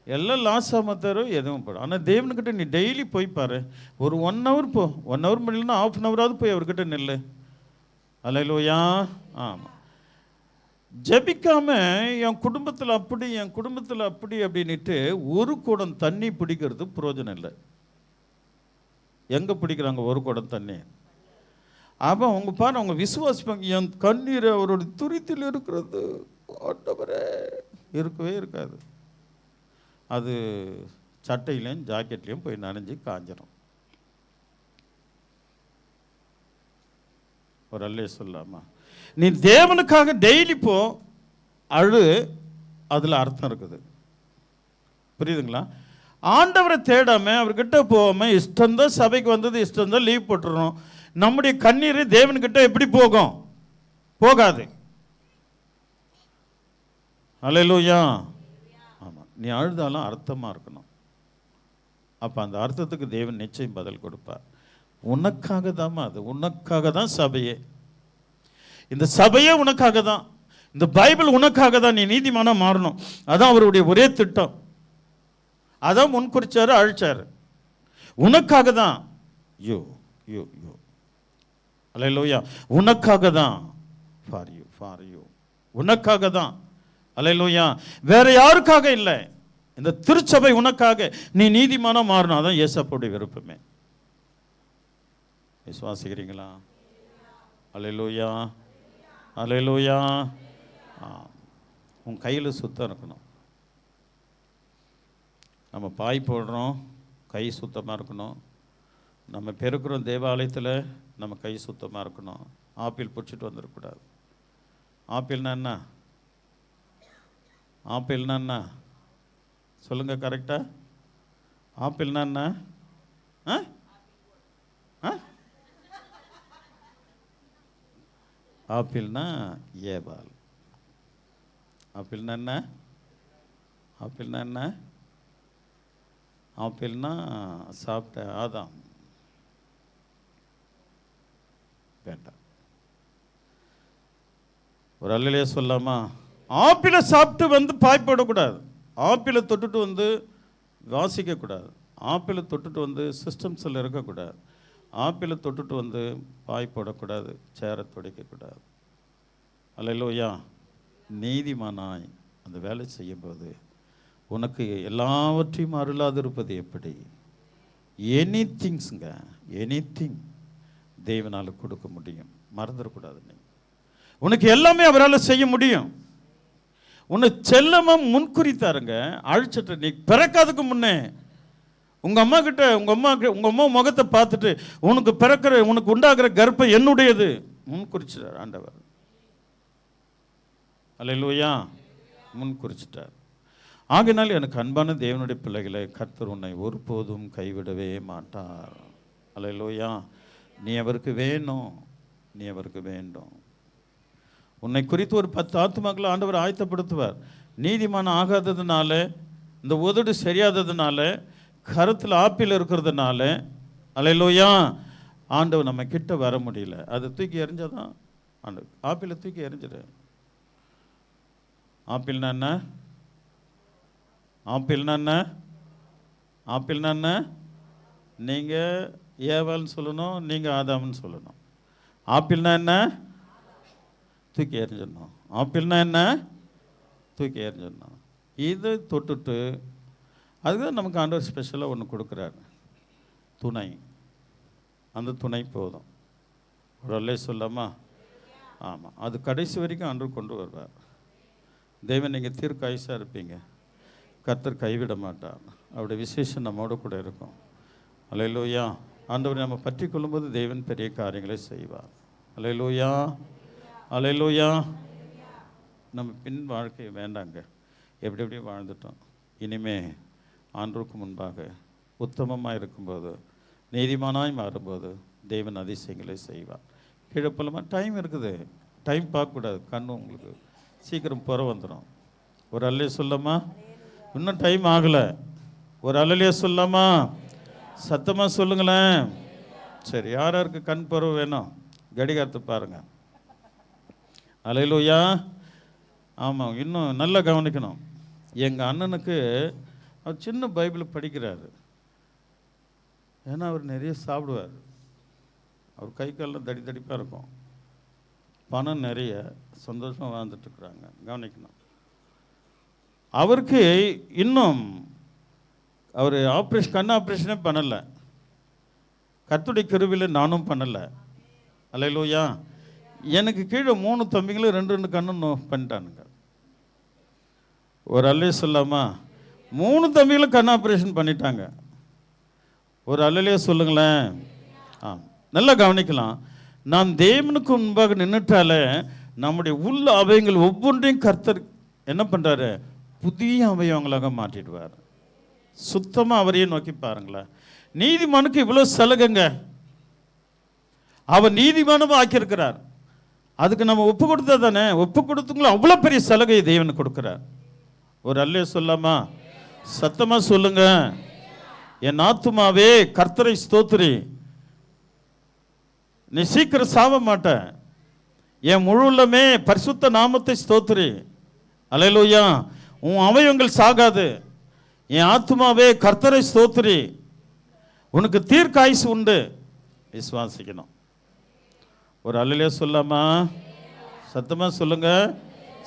எல்லாம் லாஸ் ஆகாமல் தரும், எதுவும் போடும். ஆனால் தேவனுக்கிட்ட நீ டெய்லி போய் பாரு. ஒரு 1 hour போ. 1 hour முடியலன்னா 1/2 hour போய் அவர்கிட்ட நில்லு. அல்லேலூயா. ஆமாம். ஜபிக்காம என் குடும்பத்தில் அப்படி அப்படின்ட்டு ஒரு குடம் தண்ணி பிடிக்கிறது பிரயோஜனம் இல்லை. எங்கே பிடிக்கிறாங்க ஒரு குடம் தண்ணி? அப்போ அவங்க பாரு, அவங்க விசுவாசிப்பாங்க. என் கண்ணீர் அவருடைய துரித்தில் இருக்கிறது ஆண்டவரே. இருக்கவே இருக்காது. அது சட்டையிலையும் ஜாக்கெட்லேயும் போய் நனைஞ்சு காஞ்சிடும். ஒரு அல்லே சொல்லாமா? நீ தேவனுக்காக டெய்லி போ, அழு, அதில் அர்த்தம் இருக்குது. புரியுதுங்களா? ஆண்டவரை தேடாமல் அவர்கிட்ட போகாமல் இஷ்டம்தான் சபைக்கு வந்தது, இஷ்டம்தான் லீவ் போட்டுறோம். நம்முடைய கண்ணீர் தேவன்கிட்ட எப்படி போகும்? போகாது. அல்லேலூயா. ஆமாம், நீ அழுதாலும் அர்த்தமாக இருக்கணும். அப்போ அந்த அர்த்தத்துக்கு தேவன் நிச்சயம் பதில் கொடுப்பார். உனக்காக தாம்மா, அது உனக்காக தான் சபையே. இந்த சபையே உனக்காக தான். இந்த பைபிள் உனக்காக தான். நீ நீதிமானா மாறணும். அதான் அவருடைய ஒரே திட்டம். அதான் முன்குறிச்சாரு, அழிச்சாரு. உனக்காக தான். யோ யோ யோ அல்லேலூயா. உனக்காக தான். ஃபார் யூ உனக்காக தான். அல்லேலூயா. வேற யாருக்காக இல்லை. இந்த திருச்சபை உனக்காக. நீ நீதிமானா மாறணும். அதான் இயேசுவுடைய விருப்பமே. விசுவாசிக்கிறீங்களா? அல்லேலூயா. அல்லேலூயா. உன் கையில் சுத்தம் இருக்கணும். நம்ம பாய் போடுறோம், கை சுத்தமாக இருக்கணும். நம்ம பெருக்கிறோம் தேவாலயத்தில், நம்ம கை சுத்தமாக இருக்கணும். ஆப்பிள் பிடிச்சிட்டு வந்துடக்கூடாது. ஆப்பிள்னா என்ன? ஆப்பிள்னா என்ன சொல்லுங்கள் கரெக்டாக? ஆப்பிள்னா என்ன? ஆப்பிள்னா ஏபால். ஆப்பிள்னா என்ன? ஆப்பிள்னா என்ன? ஆப்பிள்னா சாப்பிட்ட ஆதாம். வேண்டாம். ஒரு அல்லையே சொல்லாமா? ஆப்பிளை சாப்பிட்டு வந்து பாய் போடக்கூடாது. ஆப்பிளை தொட்டுட்டு வந்து வாசிக்கக்கூடாது. ஆப்பிளை தொட்டுட்டு வந்து சிஸ்டம்ஸில் இருக்கக்கூடாது. ஆப்பிளை தொட்டுட்டு வந்து பாய் போடக்கூடாது, சேரை துடைக்கக்கூடாது. அல்லேலூயா. நீதிமானாய் அந்த வேலை செய்யும்போது உனக்கு எல்லாவற்றையும் அருளாதிருப்பது எப்படி? எனி திங்ஸுங்க, எனி திங் தேவனால் கொடுக்க முடியும். மறந்துடக்கூடாது. நீங்கள் உனக்கு எல்லாமே அவரால் செய்ய முடியும். உன்னை செல்லமாக முன்குறித்தாருங்க. அழிச்சிட்டு நீ பிறக்காதுக்கு முன்னே உங்கள் அம்மா கிட்ட உங்கள் அம்மா முகத்தை பார்த்துட்டு உனக்கு உண்டாகிற கர்ப்பம் என்னுடையது முன்குறிச்சிட்டார் ஆண்டவர். அல்லேலூயா. முன்குறிச்சிட்டார். ஆகினால் எனக்கு அன்பான தேவனுடைய பிள்ளைகளை, கர்த்தர் உன்னை ஒருபோதும் கைவிடவே மாட்டார். அல்லேலூயா. நீ அவருக்கு வேணும், நீ அவருக்கு வேண்டும். உன்னை குறித்து ஒரு 10 ஆத்துமாக்களை ஆண்டவர் ஆயத்தப்படுத்துவார். நீதிமான் ஆகாததுனால, இந்த உதடு சரியாததுனால, கருத்தில் ஆப்பிள் இருக்கிறதுனால, அல்லேலூயா, ஆண்டவர் நம்ம கிட்ட வர முடியல. அதை தூக்கி எறிஞ்சாதான் ஆண்டவர். ஆப்பிளை தூக்கி எறிஞ்சிடு. ஆப்பிள்னா என்ன? ஆப்பிள்னா என்ன? ஆப்பிள்னா என்ன? நீங்கள் ஏவாள்னு சொல்லணும், நீங்கள் ஆதாம்னு சொல்லணும். ஆப்பிள்னா என்ன? தூக்கி எறிஞ்சிடணும். ஆப்பிள்னா என்ன? தூக்கி எறிஞ்சிடணும். இதை தொட்டுட்டு அதுதான் நமக்கு ஆண்டவர் ஸ்பெஷலாக ஒன்று கொடுக்குறாரு, துணை. அந்த துணை போதும். ஒரு அல்லே சொல்லாமா? ஆமாம். அது கடைசி வரைக்கும் ஆண்டவர் கொண்டு வருவார். தெய்வம் நீங்கள் தீர்க்காயுசாக இருப்பீங்க. கர்த்தர் கைவிட மாட்டார். அவருடைய விசேஷம் நம்மோடு கூட இருக்கும். அல்லேலூயா. ஆண்டவர் நம்ம பற்றி கொள்ளும்போது தெய்வன் பெரிய காரியங்களை செய்வார். அல்லேலூயா. அல்லேலூயா. நம்ம பின் வாழ்க்கை வேண்டாங்க. எப்படி வாழ்ந்துட்டோம். இனிமே ஆண்டவருக்கு முன்பாக உத்தமமாக இருக்கும்போது, நீதிமானாய் மாறும்போது தெய்வன் அதிசயங்களை செய்வார். கிழப்பலமாக டைம் இருக்குது. டைம் பார்க்கக்கூடாது. கண்ணு உங்களுக்கு சீக்கிரம் புற வந்துடும். ஒரு அல்லே சொல்லாமா? இன்னும் டைம் ஆகலை. ஒரு அல்லலையே சொல்லாமா? சத்தமாக சொல்லுங்களேன். சரி, யாருக்கு கண் பருவ வேணும்? கடிகாரத்தை பாருங்கள். அல்லேலூயா. ஆமாம், இன்னும் நல்லா கவனிக்கணும். எங்கள் அண்ணனுக்கு அவர் சின்ன பைபிள் படிக்கிறாரு. ஏன்னா அவர் நிறைய சாப்பிடுவார். அவர் கை காலில் தடிப்பாக இருக்கும். பணம் நிறைய, சந்தோஷமாக வாழ்ந்துட்டுருக்குறாங்க. கவனிக்கணும். அவருக்கு இன்னும் அவர் கண் ஆப்ரேஷனே பண்ணலை. கர்த்தருடைய கிருபையில் நானும் பண்ணலை. அல்லேலூயா. எனக்கு கீழே 3 தம்பிங்களும் 2 கண்ணும் பண்ணிட்டானுங்க. ஒரு அல்லே சொல்லாமா? 3 தம்பிகளும் கண் ஆப்ரேஷன் பண்ணிட்டாங்க. ஒரு அல்லலே சொல்லுங்களேன். நல்லா கவனிக்கலாம். நாம் தேவனுக்கு முன்பாக நின்றுட்டாலே நம்முடைய உள்ள அவயங்கள் ஒவ்வொன்றையும் கர்த்தர் என்ன பண்ணுறாரு? புதிய அவயவங்களாக மாற்றிடுவார். சுத்தமாக அவரையே நோக்கி பாருங்களேன். நீதிமானுக்கு இவ்வளோ சலுகைங்க. அவர் நீதிமானமாக ஆக்கியிருக்கிறார். அதுக்கு நம்ம ஒப்பு கொடுத்தா தானே. ஒப்பு கொடுத்துங்களும் அவ்வளோ பெரிய சலுகையை தேவன் கொடுக்குறார். ஒரு அல்லே சொல்லாமா? சத்தமாக சொல்லுங்க. என் ஆத்துமாவே கர்த்தரை ஸ்தோத்திரி. நீ சீக்கிரம் சாவ மாட்ட. என் முழுவதுமே பரிசுத்த நாமத்தை ஸ்தோத்திரி. அல்லேலூயா. உன் அவயவங்கள் சாகாது. என் ஆத்துமாவே கர்த்தரை ஸ்தோத்திரி. உனக்கு தீர்க்காயுசு உண்டு. விசுவாசிக்கணும். ஒரு அல்லலே சொல்லாமா? சத்தமா சொல்லுங்க.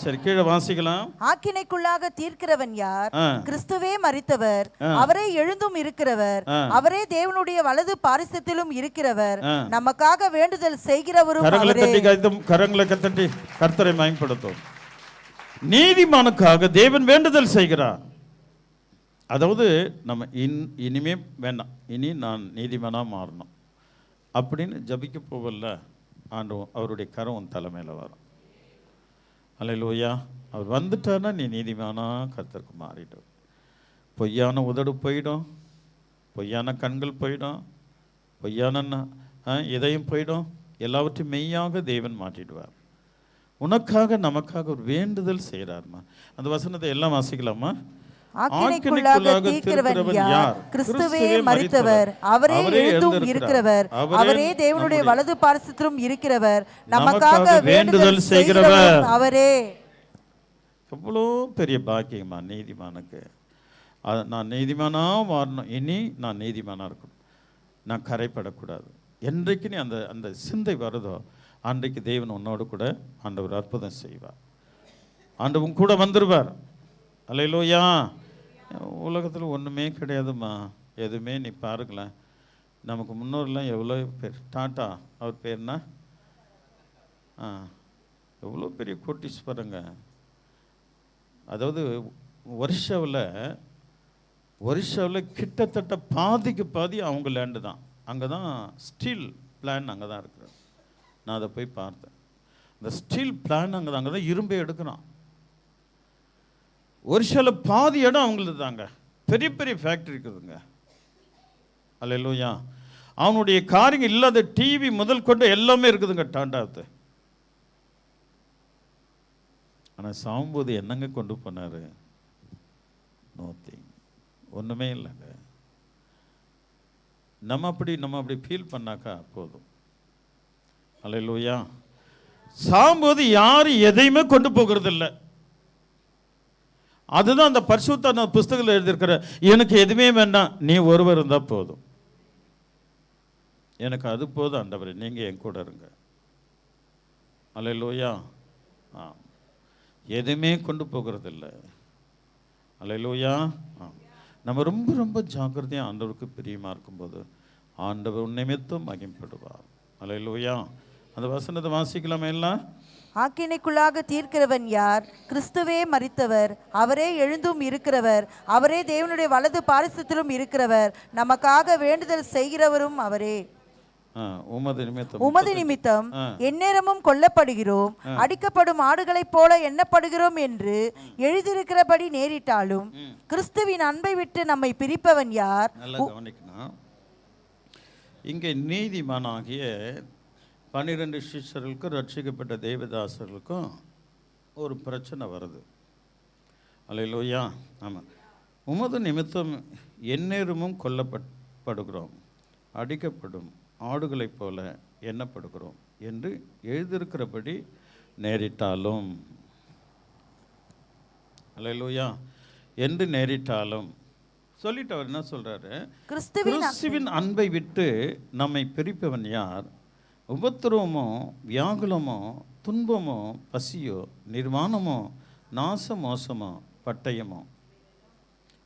சரி, கீழே வாசிக்கலாம். ஆக்கினைக்குள்ளாக தீர்க்கிறவன் யார்? கிறிஸ்துவே மரித்தவர், அவரே எழுந்தும் இருக்கிறவர், அவரே தேவனுடைய வலது பாரிசத்திலும் இருக்கிறவர், நமக்காக வேண்டுதல் செய்கிறவரும் அவரே. கரங்களை தட்டி கர்த்தரை மகிமைப்படுத்தும். நீதிமானுக்காக தேவன் வேண்டுதல் செய்கிறார். அதாவது நம்ம இனிமே வேண்டாம், இனி நான் நீதிமானாக மாறணும் அப்படின்னு ஜபிக்க போகல. அவருடைய கரம் உன் தலைமையில் வரும். அல்லேலூயா. அவர் வந்துட்டானா நீ நீதிமானா கர்த்தருக்கு மாறிடும். பொய்யான உதடு போயிடும், பொய்யான கண்கள் போயிடும், பொய்யான இதயம் போயிடும். எல்லாவற்றையும் மெய்யாக தேவன் மாற்றிடுவார். உனக்காக நமக்காக ஒரு வேண்டுதல் செய்கிறார்மா. அந்த வசனத்தை எல்லாம் வாசிக்கலாமா? ஆக்கினைக்குள்ளாக தீர்க்கிறவன் யார்? கிறிஸ்துவே மரித்தவர், அவரே எழுந்தும் இருக்கிறவர், அவரே தேவனுடைய வலது பார்சத்திலும் இருக்கிறவர், நமக்காக வேண்டுதல் செய்கிறவர் அவரே. எவ்வளோ பெரிய பாக்கியமா நீதிமானுக்கு. நான் நீதிமானா மாறணும், இனி நான் நீதிமானா இருக்கணும், நான் கரைப்படக்கூடாது. என்றைக்கு நீ அந்த அந்த சிந்தை வருதோ அன்றைக்கு தேவன் உன்னோடு கூட ஆண்டவர் அற்புதம் செய்வார். ஆண்டவன் கூட வந்துடுவார். அல்லேலூயா. உலகத்தில் ஒன்றுமே கிடையாதுமா, எதுவுமே நீ பாருங்களேன். நமக்கு முன்னோர்லாம் எவ்வளோ பேர், டாட்டா அவர் பேர்னா எவ்வளோ பெரிய கோட்டீஸ்வரங்க. அதாவது ஒரிஷாவில் கிட்டத்தட்ட பாதிக்கு பாதி அவங்க லேண்டு தான். அங்கே தான் ஸ்டீல் பிளான் அங்கே தான் இருக்கிறது. நான் அதை போய் பார்த்தேன். இந்த ஸ்டீல் பிளான் அங்கே தான் இரும்பே எடுக்கிறான். ஒரிஷாவில் பாதி இடம் அவங்களது தாங்க. பெரிய பெரிய ஃபேக்ட்ரி இருக்குதுங்க. அல்லேலூயா. அவனுடைய காரியங்கள் இல்லாத டிவி முதல் கொண்டு எல்லாமே இருக்குதுங்க டாண்டாத்து. ஆனால் சாகும்போது என்னங்க கொண்டு போனார்? நோத்திங், ஒன்றுமே இல்லைங்க. நம்ம அப்படி ஃபீல் பண்ணாக்கா போதும். அல்லேலூயா. சாகும்போது யாரும் எதையுமே கொண்டு போகிறது இல்லை. அதுதான் அந்த பரிசுத்த புஸ்தகத்தில் எழுதியிருக்கிற, எனக்கு எதுவுமே வேண்டாம், நீ ஒருவர் இருந்தால் போதும், எனக்கு அது போதும் ஆண்டவரே, நீங்கள் என் கூட இருங்க. அல்லேலூயா. எதுவுமே கொண்டு போகிறது இல்லை. அல்லேலூயா. நம்ம ரொம்ப ரொம்ப ஜாக்கிரதையாக ஆண்டவருக்கு பிரியமாக இருக்கும்போது ஆண்டவர் நிமித்தம் மகிமைப்படுவார். அல்லேலூயா. அந்த வசனத்தை வாசிக்கலாமே எல்லாம். ஆக்கினைக்குள்ளாக தீர்க்கிறவன் யார்? கிறிஸ்துவே மரித்தவர், அவரே எழுந்தும் இருக்கிறவர், அவரே தேவனுடைய வலது பாரிசத்திலும் இருக்கிறவர், நமக்காக வேண்டுதல் செய்கிறவரும் அவரே. உமது நிமித்தம் எந்நேரமும் கொல்லப்படுகிறோம், அடிக்கப்படும் ஆடுகளைப் போல எண்ணப்படுகிறோம் என்று எழுதியிருக்கிறபடி நேரிட்டாலும் கிறிஸ்துவின் அன்பை விட்டு நம்மை பிரிப்பவன் யார்? இங்கே நீதிமானாகிய 12 சிஷ்யர்களுக்கும் ரட்சிக்கப்பட்ட தேவதாசர்களுக்கும் ஒரு பிரச்சனை வருது. அல்லேலூயா. ஆமாம். உமது நிமித்தம் எந்நேரமும் கொல்லப்படுகிறோம், அடிக்கப்படும் ஆடுகளைப் போல எண்ணப்படுகிறோம் என்று எழுதியிருக்கிறபடி நேரிட்டாலும். அல்லேலூயா. என்று நேரிட்டாலும் சொல்லிட்டு அவர் என்ன சொல்றாரு? கிறிஸ்துவின் அன்பை விட்டு நம்மை பிரிப்பவன் யார்? உபத்திரவமோ, வியாகுலமோ, துன்பமோ, பசியோ, நிர்வாணமோ, நாச மோசமோ, பட்டயமோ,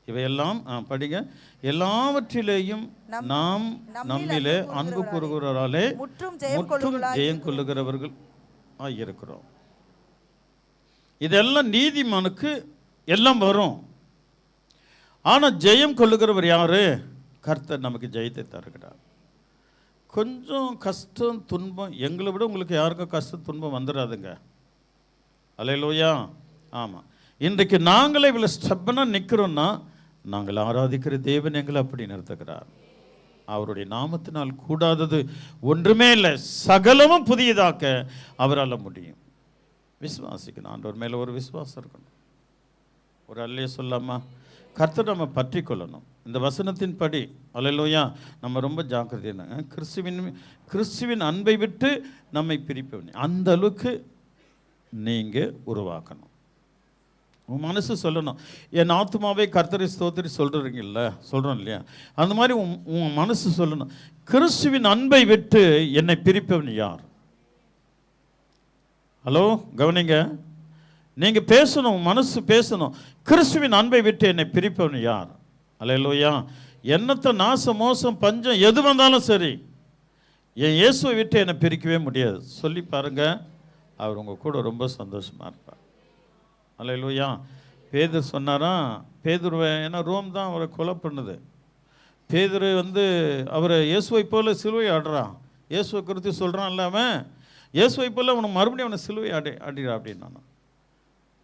இவையெல்லாம் படிங்க. எல்லாவற்றிலேயும் நாம் நம்மிலே அன்பு கூறுகிறாலே முற்றும் ஜெயம் கொள்ளுகிறவர்கள் இருக்கிறோம். இதெல்லாம் நீதிமானுக்கு எல்லாம் வரும். ஆனால் ஜெயம் கொள்ளுகிறவர் யாரு? கர்த்தர் நமக்கு ஜெயத்தை தருகிறார். கொஞ்சம் கஷ்டம் துன்பம், எங்களை விட உங்களுக்கு யாருக்கும் கஷ்டம் துன்பம் வந்துடாதுங்க. அல்லேலூயா. ஆமாம். இன்றைக்கு நாங்களே இவ்வளோ ஸ்டெப்பனாக நிற்கிறோன்னா நாங்கள் ஆராதிக்கிற தேவன் எங்களை அப்படி நிறுத்துகிறார். அவருடைய நாமத்தினால் கூடாதது ஒன்றுமே இல்லை, சகலமும் புதியதாக்க அவரால் முடியும். விசுவாசிக்கணும். ஆண்டவர் மேலே ஒரு விசுவாசம் இருக்கணும். ஒரு அல்லையே சொல்லாமா? கர்த்தர் நம்ம பற்றி கொள்ளணும். இந்த வசனத்தின் படி அல்லேலூயா நம்ம ரொம்ப ஜாக்கிரதையாக கிறிஸ்துவின் அன்பை விட்டு நம்மை பிரிப்பவன் அந்த அளவுக்கு நீங்கள் உருவாக்கணும். உன் மனசு சொல்லணும், என் ஆத்துமாவே கர்த்தரை ஸ்தோத்திரி சொல்கிறீங்கல்ல, சொல்கிறோம் இல்லையா? அந்த மாதிரி உன் மனசு சொல்லணும், கிறிஸ்துவின் அன்பை விட்டு என்னை பிரிப்பவன் யார்? ஹலோ, கவனிங்க. நீங்கள் பேசணும், மனசு பேசணும், கிறிஸ்துவின் அன்பை விட்டு என்னை பிரிப்பவன் யார்? அல்லேலூயா. என்னத்தை நாசம் மோசம் பஞ்சம் எது வந்தாலும் சரி, என் இயேசுவை விட்டு என்னை பிரிக்கவே முடியாது. சொல்லி பாருங்க, அவர் உங்கள் கூட ரொம்ப சந்தோஷமாக இருப்பார். அல்லேலூயா. பேதுரு சொன்னாராம், பேதுருவை, ஏன்னா ரோம் தான் அவரை கொலை பண்ணுது. பேதுரு அவரை இயேசுவை போல சிலுவை ஆடுறான், இயேசுவை குறித்து சொல்கிறான் இல்லாமல் இயேசுவை போல அவனை மறுபடியும் அவனை சிலுவை ஆடிடா அப்படின்னு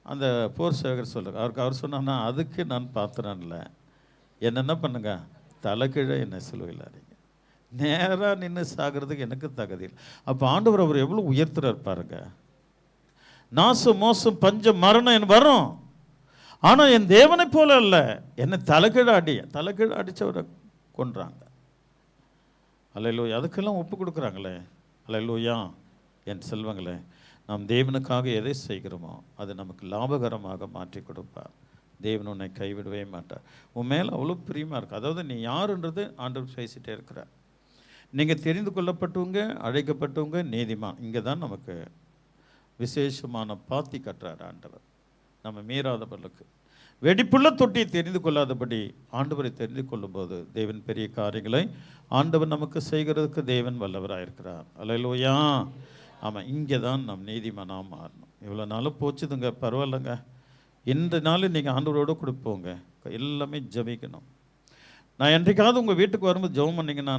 அந்த போர் சேவகர் சொல்கிறார். அவர் சொன்னான்னா, அதுக்கு நான் பாத்திரம் இல்லை, என்ன பண்ணுங்க, தலைக்கீழே என்னை சிலுவையில் அடிங்க, நேராக நின்று சாகிறதுக்கு எனக்கு தகுதி இல்லை. அப்போ ஆண்டவர் அவர் எவ்வளோ உயர்த்துறார் பாருங்க. நாசம் மோசம் பஞ்சம் மரணம் என் வரும். ஆனால் என் தேவனை போல அல்ல, என்னை தலைகீழ அடிச்சவரை கொன்றாங்க. அல்லேலூயா. அதுக்கெல்லாம் ஒப்பு கொடுக்குறாங்களே. அல்லேலூயா. என் செல்வங்களே, நாம் தேவனுக்காக எதை செய்கிறோமோ அது நமக்கு லாபகரமாக மாற்றி கொடுப்பார். தேவன் உன்னை கைவிடவே மாட்டார். உன் மேலே அவ்வளோ பிரியமாக இருக்குது. அதாவது நீ யாருன்றது ஆண்டவர் பேசிகிட்டே இருக்கிறார். நீங்கள் தெரிந்து கொள்ளப்பட்டவங்க, அழைக்கப்பட்டவங்க, நீதிமான். இங்கே தான் நமக்கு விசேஷமான பாத்தி கட்டுறார் ஆண்டவர். நம்ம மீறாதவர்களுக்கு வெடிப்புள்ள தொட்டியை தெரிந்து கொள்ளாதபடி ஆண்டவரை தெரிந்து கொள்ளும்போது தேவன் பெரிய காரியங்களை ஆண்டவர் நமக்கு செய்கிறதுக்கு தேவன் வல்லவராக இருக்கிறார். அல்லேலூயா. ஆமாம், இங்கே தான் நம் நீதிமானாக மாறணும். இவ்வளோ நாளும் போச்சுதுங்க, பரவாயில்லைங்க. இந்த நாள் நீங்கள் ஆண்டவரோடு கொடுப்போங்க. எல்லாமே ஜபிக்கணும். நான் என்றைக்காவது உங்கள் வீட்டுக்கு வரும்போது ஜெபம் பண்ணிங்கன்னா,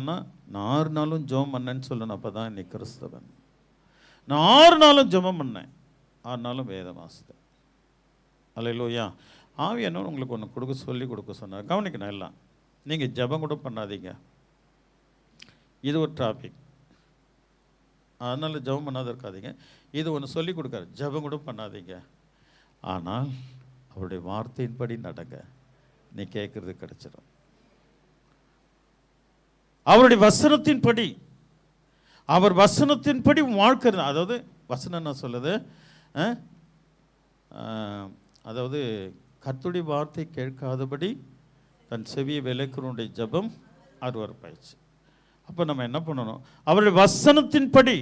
நான் 6 நாளும் ஜெபம் பண்ணேன்னு சொல்லணும். அப்போ தான் இன்னைக்கு கிறிஸ்தவன். நான் 6 நாளும் ஜெபம் பண்ணேன், 6 நாளும் வேதம் வாசித்தேன். அல்லேலூயா. ஆவியானவர் உங்களுக்கு ஒன்று சொல்லி கொடுக்க சொன்னார். கவனிக்கணும் எல்லாம். நீங்கள் ஜெபம் கூட பண்ணாதீங்க, இது ஒரு டாபிக். அதனால் ஜெபம் பண்ணாத இருக்காதீங்க. இது ஒன்று சொல்லி கொடுக்காரு, ஜெபம் கூட பண்ணாதீங்க. ஆனால் அவருடைய வார்த்தையின்படி நடங்க, நீ கேட்குறது கிடைச்சிடும். அவருடைய வசனத்தின்படி, அவர் வசனத்தின்படி வாழ்க்கை. அதாவது வசனம் என்ன சொல்லுது? அதாவது கர்த்தருடைய வார்த்தை கேட்காதபடி தன் செவியை விலக்குறவனுடைய ஜெபம் அருவருப்பாயிடுச்சு. அப்போ நம்ம என்ன பண்ணணும்? அவருடைய வசனத்தின்படி,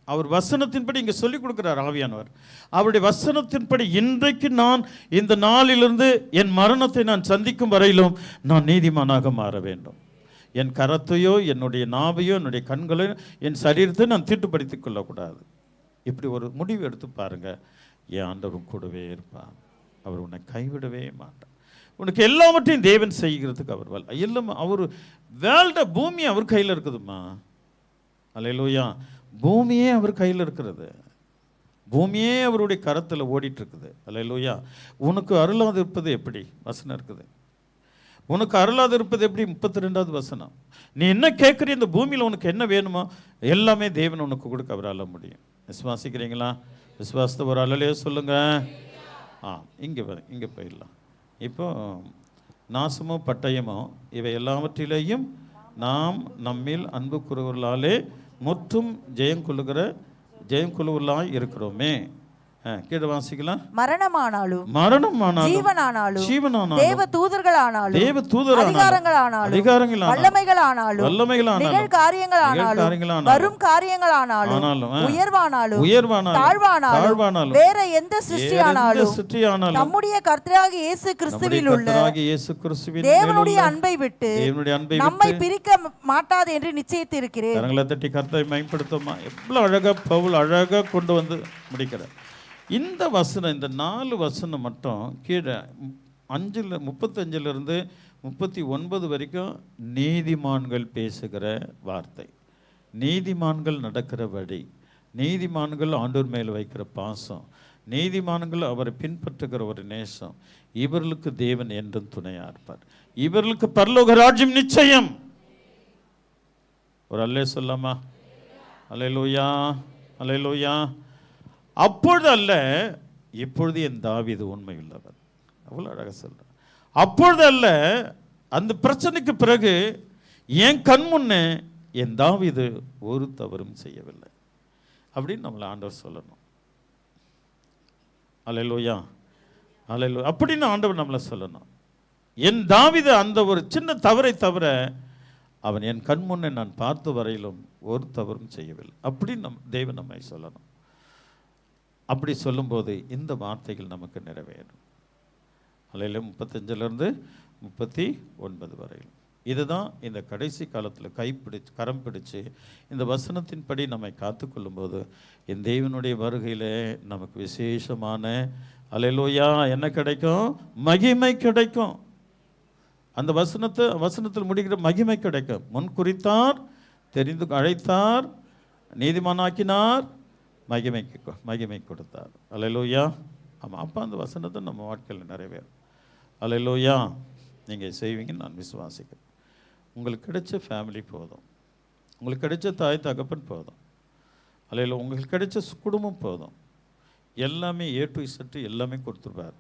அவர் வசனத்தின்படி இங்கே சொல்லிக் கொடுக்குறார் ஆவியானவர். அவருடைய வசனத்தின்படி இன்றைக்கு நான் இந்த நாளிலிருந்து என் மரணத்தை நான் சந்திக்கும் வரையிலும் நான் நீதிமானாக மாற வேண்டும். என் கரத்தையோ என்னுடைய நாவையோ என்னுடைய கண்களையோ என் சரீரத்தை நான் தீட்டுப்படுத்திக் கொள்ளக்கூடாது. இப்படி ஒரு முடிவு எடுத்து பாருங்க. என் ஆண்டவரும் கூடவே இருப்பார். அவர் உன்னை கைவிடவே மாட்டார். உனக்கு எல்லாவற்றையும் தேவன் செய்கிறதுக்கு அவர் எல்லாம் அவர் வேல்ட பூமி அவர் கையில் இருக்குதுமா. அல்லேலூயா. பூமியே அவர் கையில் இருக்கிறது. பூமியே அவருடைய கரத்தில் ஓடிட்டு இருக்குது. அல்லேலூயா. உனக்கு அருளாது இருப்பது எப்படி? வசனம் இருக்குது. உனக்கு அருளாது இருப்பது எப்படி? 32வது வசனம். நீ என்ன கேட்குற, இந்த பூமியில் உனக்கு என்ன வேணுமோ எல்லாமே தேவன் உனக்கு கொடுக்க அவரால் முடியும். விசுவாசிக்கிறீங்களா? விசுவாசத்தை ஒரு அலையிலே சொல்லுங்க. இங்கே போயிடலாம். இப்போ நாசமோ பட்டயமோ இவை எல்லாவற்றிலேயும் நாம் நம்மில் அன்பு கூறுவர்களாலே முற்றும் ஜெயம் கொள்ளுவர்களாய் இருக்கிறோமே. கீழே வாசிக்கலாம். மரணமானாலும் ஜீவனானாலும் தேவ தூதர்களானாலும் அதிகாரங்களானாலும் வல்லமைகளானாலும் நிகழ்காரியங்களானாலும் வரும் காரியங்களானாலும் உயர்வானாலும் தாழ்வானாலும் வேற எந்த சிருஷ்டியானாலும் நம்முடைய கர்த்தராகிய இயேசு கிறிஸ்துவில் உள்ள தேவனுடைய அன்பை விட்டு நம்மை பிரிக்க மாட்டாது என்று நிச்சயித்திருக்கிறேன். கரங்களை தட்டி கர்த்தரை மகிமைப்படுத்துமா. எவ்வளவு அழகா பவுல் அழகா கொண்டு வந்து முடிக்கிறார். இந்த வசனம், இந்த 4 வசனம் மட்டும் கீழே 35 39 வரைக்கும் நீதிமான்கள் பேசுகிற வார்த்தை, நீதிமான்கள் நடக்கிற வழி, நீதிமான்கள் ஆண்டவர் மேல் வைக்கிற பாசம், நீதிமான்கள் அவரை பின்பற்றுகிற ஒரு நேசம். இவர்களுக்கு தேவன் என்றும் துணையாக இருப்பார். இவர்களுக்கு பரலோக ராஜ்யம் நிச்சயம். ஒரு அல்லே சொல்லாமா? அல்லேலூயா, அல்லேலூயா. அப்பொழுது அல்ல, இப்பொழுது என் தாவீது உண்மையுள்ளவர். அவ்வளோ அழகாக சொல்கிறார். அப்பொழுது அல்ல, அந்த பிரச்சனைக்கு பிறகு என் கண் முன்னே என் தாவீது ஒரு தவறும் செய்யவில்லை அப்படின்னு நம்மளை ஆண்டவர் சொல்லணும். அல்லேலூயா, அல்லேலூயா. அப்படின்னு ஆண்டவர் நம்மளை சொல்லணும். என் தாவீது அந்த ஒரு சின்ன தவறை தவிர அவன் என் கண் முன்னே நான் பார்த்த வரையிலும் ஒரு தவறும் செய்யவில்லை அப்படின்னு தேவன் நம்மை சொல்லணும். அப்படி சொல்லும்போது இந்த வார்த்தைகள் நமக்கு நிறைவேறும். அல்லேலூயா. 35 39 வரையில் இதுதான் இந்த கடைசி காலத்தில் கரம் பிடிச்சு இந்த வசனத்தின்படி நம்மை காத்துக்கொள்ளும்போது என் தேவனுடைய வருகையில் நமக்கு விசேஷமான அல்லேலூயா என்ன கிடைக்கும்? மகிமை கிடைக்கும். அந்த வசனத்தில் முடிக்கிற மகிமை கிடைக்கும். முன் குறித்தார், தெரிந்து அழைத்தார், நீதிமானாக்கினார், மகிமை கொடுத்தார். அல்லேலூயா. ஆமாம். அப்போ அந்த வசனத்தை நம்ம வாழ்க்கையில் நிறைவேறும். அல்லேலூயா. நீங்கள் செய்வீங்கன்னு நான் விசுவாசிக்கிறேன். உங்களுக்கு கிடைச்ச ஃபேமிலி போதும், உங்களுக்கு கிடைச்ச தாய் தகப்பன் போதும், அல்லேலூயா. உங்களுக்கு கிடைச்ச குடும்பம் போதும். எல்லாமே A to Z எல்லாமே கொடுத்துருவார்.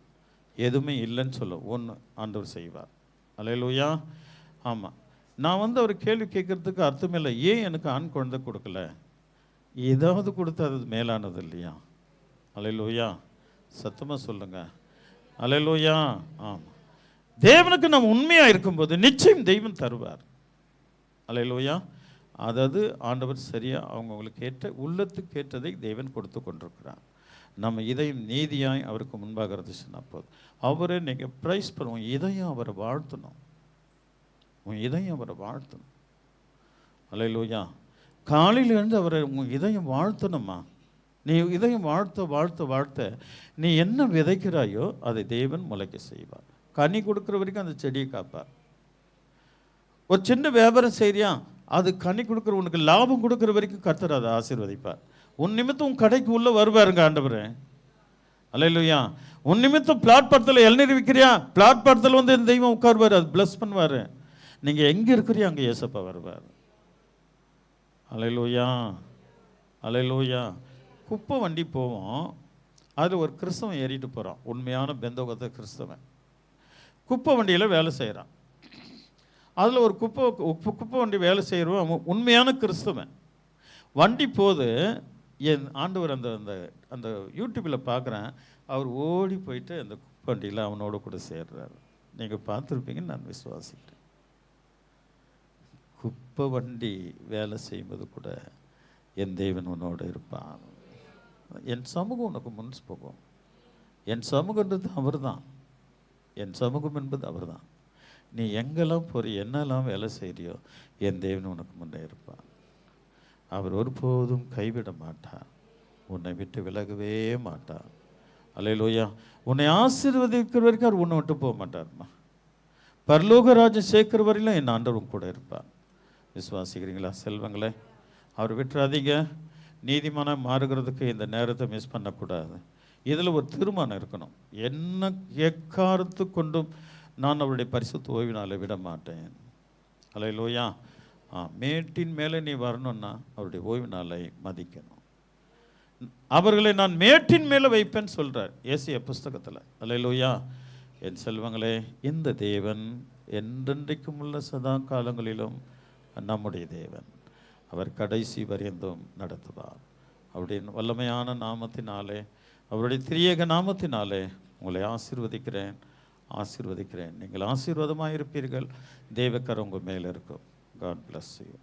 எதுவுமே இல்லைன்னு சொல்ல ஒன்று ஆண்டவர் செய்வார். அல்லேலூயா. ஆமாம், நான் வந்து அவர் கேள்வி கேட்குறதுக்கு அர்த்தம் இல்லை. ஏன் எனக்கு ஆண் குழந்தை கொடுக்கல? ஏதாவது கொடுத்து அது மேலானது இல்லையா? அல்லேலூயா. சத்தமாக சொல்லுங்க. அல்லேலூயா. ஆமாம், தேவனுக்கு நம்ம உண்மையாக இருக்கும்போது நிச்சயம் தெய்வம் தருவார். அல்லேலூயா. அதாவது ஆண்டவர் சரியாக அவங்களுக்கு ஏற்ற உள்ளத்துக்கு ஏற்றதை தேவன் கொடுத்து கொண்டிருக்கிறார். நம்ம இதயம் நீதியாய் அவருக்கு முன்பாக இருந்துச்சுன்னா போதும். அவரை நீங்கள் ப்ரைஸ் பண்ணுவோம். இதயம் அவரை வாழ்த்தணும். உன் இதயம் அவரை வாழ்த்தணும். அல்லேலூயா. காலையில் இருந்து அவரை உன் இதயம் வாழ்த்தணுமா? நீ இதயம் வாழ்த்த வாழ்த்த வாழ்த்த நீ என்ன விதைக்கிறாயோ அதை தேவன் முளைக்க செய்வார். கனி கொடுக்குற வரைக்கும் அந்த செடியை காப்பார். ஒரு சின்ன வியாபாரம் செய்கிறியா, அது கனி கொடுக்குற உனக்கு லாபம் கொடுக்குற வரைக்கும் கர்த்தர் அதை ஆசீர்வதிப்பார். உன் நிமித்தம் உன் கடைக்கு உள்ளே வருவாருங்க ஆண்டவரே. அல்லேலூயா. உன் நிமித்தம் பிளாட்பாரத்தில் இளநீர் விற்கிறியா, பிளாட்பாரத்தில் வந்து இந்த தெய்வம் உட்காருவார், அது பிளஸ் பண்ணுவார். நீங்கள் எங்கே இருக்கிறியோ அங்கே ஏசப்பா வருவார். அல்லேலூயா. அல்லேலூயா. குப்பை வண்டி போவோம், அதில் ஒரு கிறிஸ்தவன் ஏறிட்டு போகிறான். உண்மையான பெந்தோகத்தை கிறிஸ்தவன் குப்பை வண்டியில் வேலை செய்கிறான். அதில் ஒரு குப்பை வண்டி வேலை செய்கிறவன் அவன் உண்மையான கிறிஸ்தவன். வண்டி போது என் ஆண்டவர் அந்த அந்த அந்த யூடியூப்பில் பார்க்குறேன், அவர் ஓடி போயிட்டு அந்த குப்பை வண்டியில் அவனோட கூட சேர்றாரு. நீங்கள் பார்த்துருப்பீங்கன்னு நான் விசுவாசிக்கிறேன். குப்பை வண்டி வேலை செய்யும்போது கூட என் தேவன் உன்னோடு இருப்பான். என் சமூகம் உனக்கு முன் போகும். என் சமூகன்றது அவர் தான். என் சமூகம் என்பது அவர் தான். நீ எங்கெல்லாம் போறி என்னெல்லாம் வேலை செய்கிறியோ என் தேவன் உனக்கு முன்னே இருப்பான். அவர் ஒருபோதும் கைவிட மாட்டார். உன்னை விட்டு விலகவே மாட்டார். அல்லேலூயா. உன்னை ஆசீர்வதிக்கிற வரைக்கும் அவர் உன்னை விட்டு போக மாட்டார்மா. பரலோகராஜன் சேர்க்கிற வரையிலும் என் ஆண்டவரும் கூட இருப்பார். விசுவாசிக்கிறீங்களா செல்வங்களே? அவர் விட்டுறாதீங்க. நீதிமானாக மாறுகிறதுக்கு இந்த நேரத்தை மிஸ் பண்ணக்கூடாது. இதில் ஒரு தீர்மானம் இருக்கணும். என்ன எக்காரத்து கொண்டும் நான் அவருடைய பரிசுத்த ஓய்வினாலே விட மாட்டேன். அல்லேலூயா. மேட்டின் மேலே நீ வரணும்னா அவருடைய ஓய்வினாலை மதிக்கணும். அவர்களை நான் மேட்டின் மேலே வைப்பேன்னு சொல்கிறார் ஏசியா புஸ்தகத்தில். அல்லேலூயா. என் செல்வங்களே, இந்த தேவன் என்றென்றைக்கும் உள்ள சதா காலங்களிலும் நம்முடைய தேவன். அவர் கடைசி வரைந்தும் நடத்துவார். அவருடைய வல்லமையான நாமத்தினாலே, அவருடைய திரியேக நாமத்தினாலே உங்களை ஆசீர்வதிக்கிறேன். நீங்கள் ஆசீர்வாதமாக இருப்பீர்கள். தேவக்கரம் உங்கள் மேலே இருக்கும். God bless you.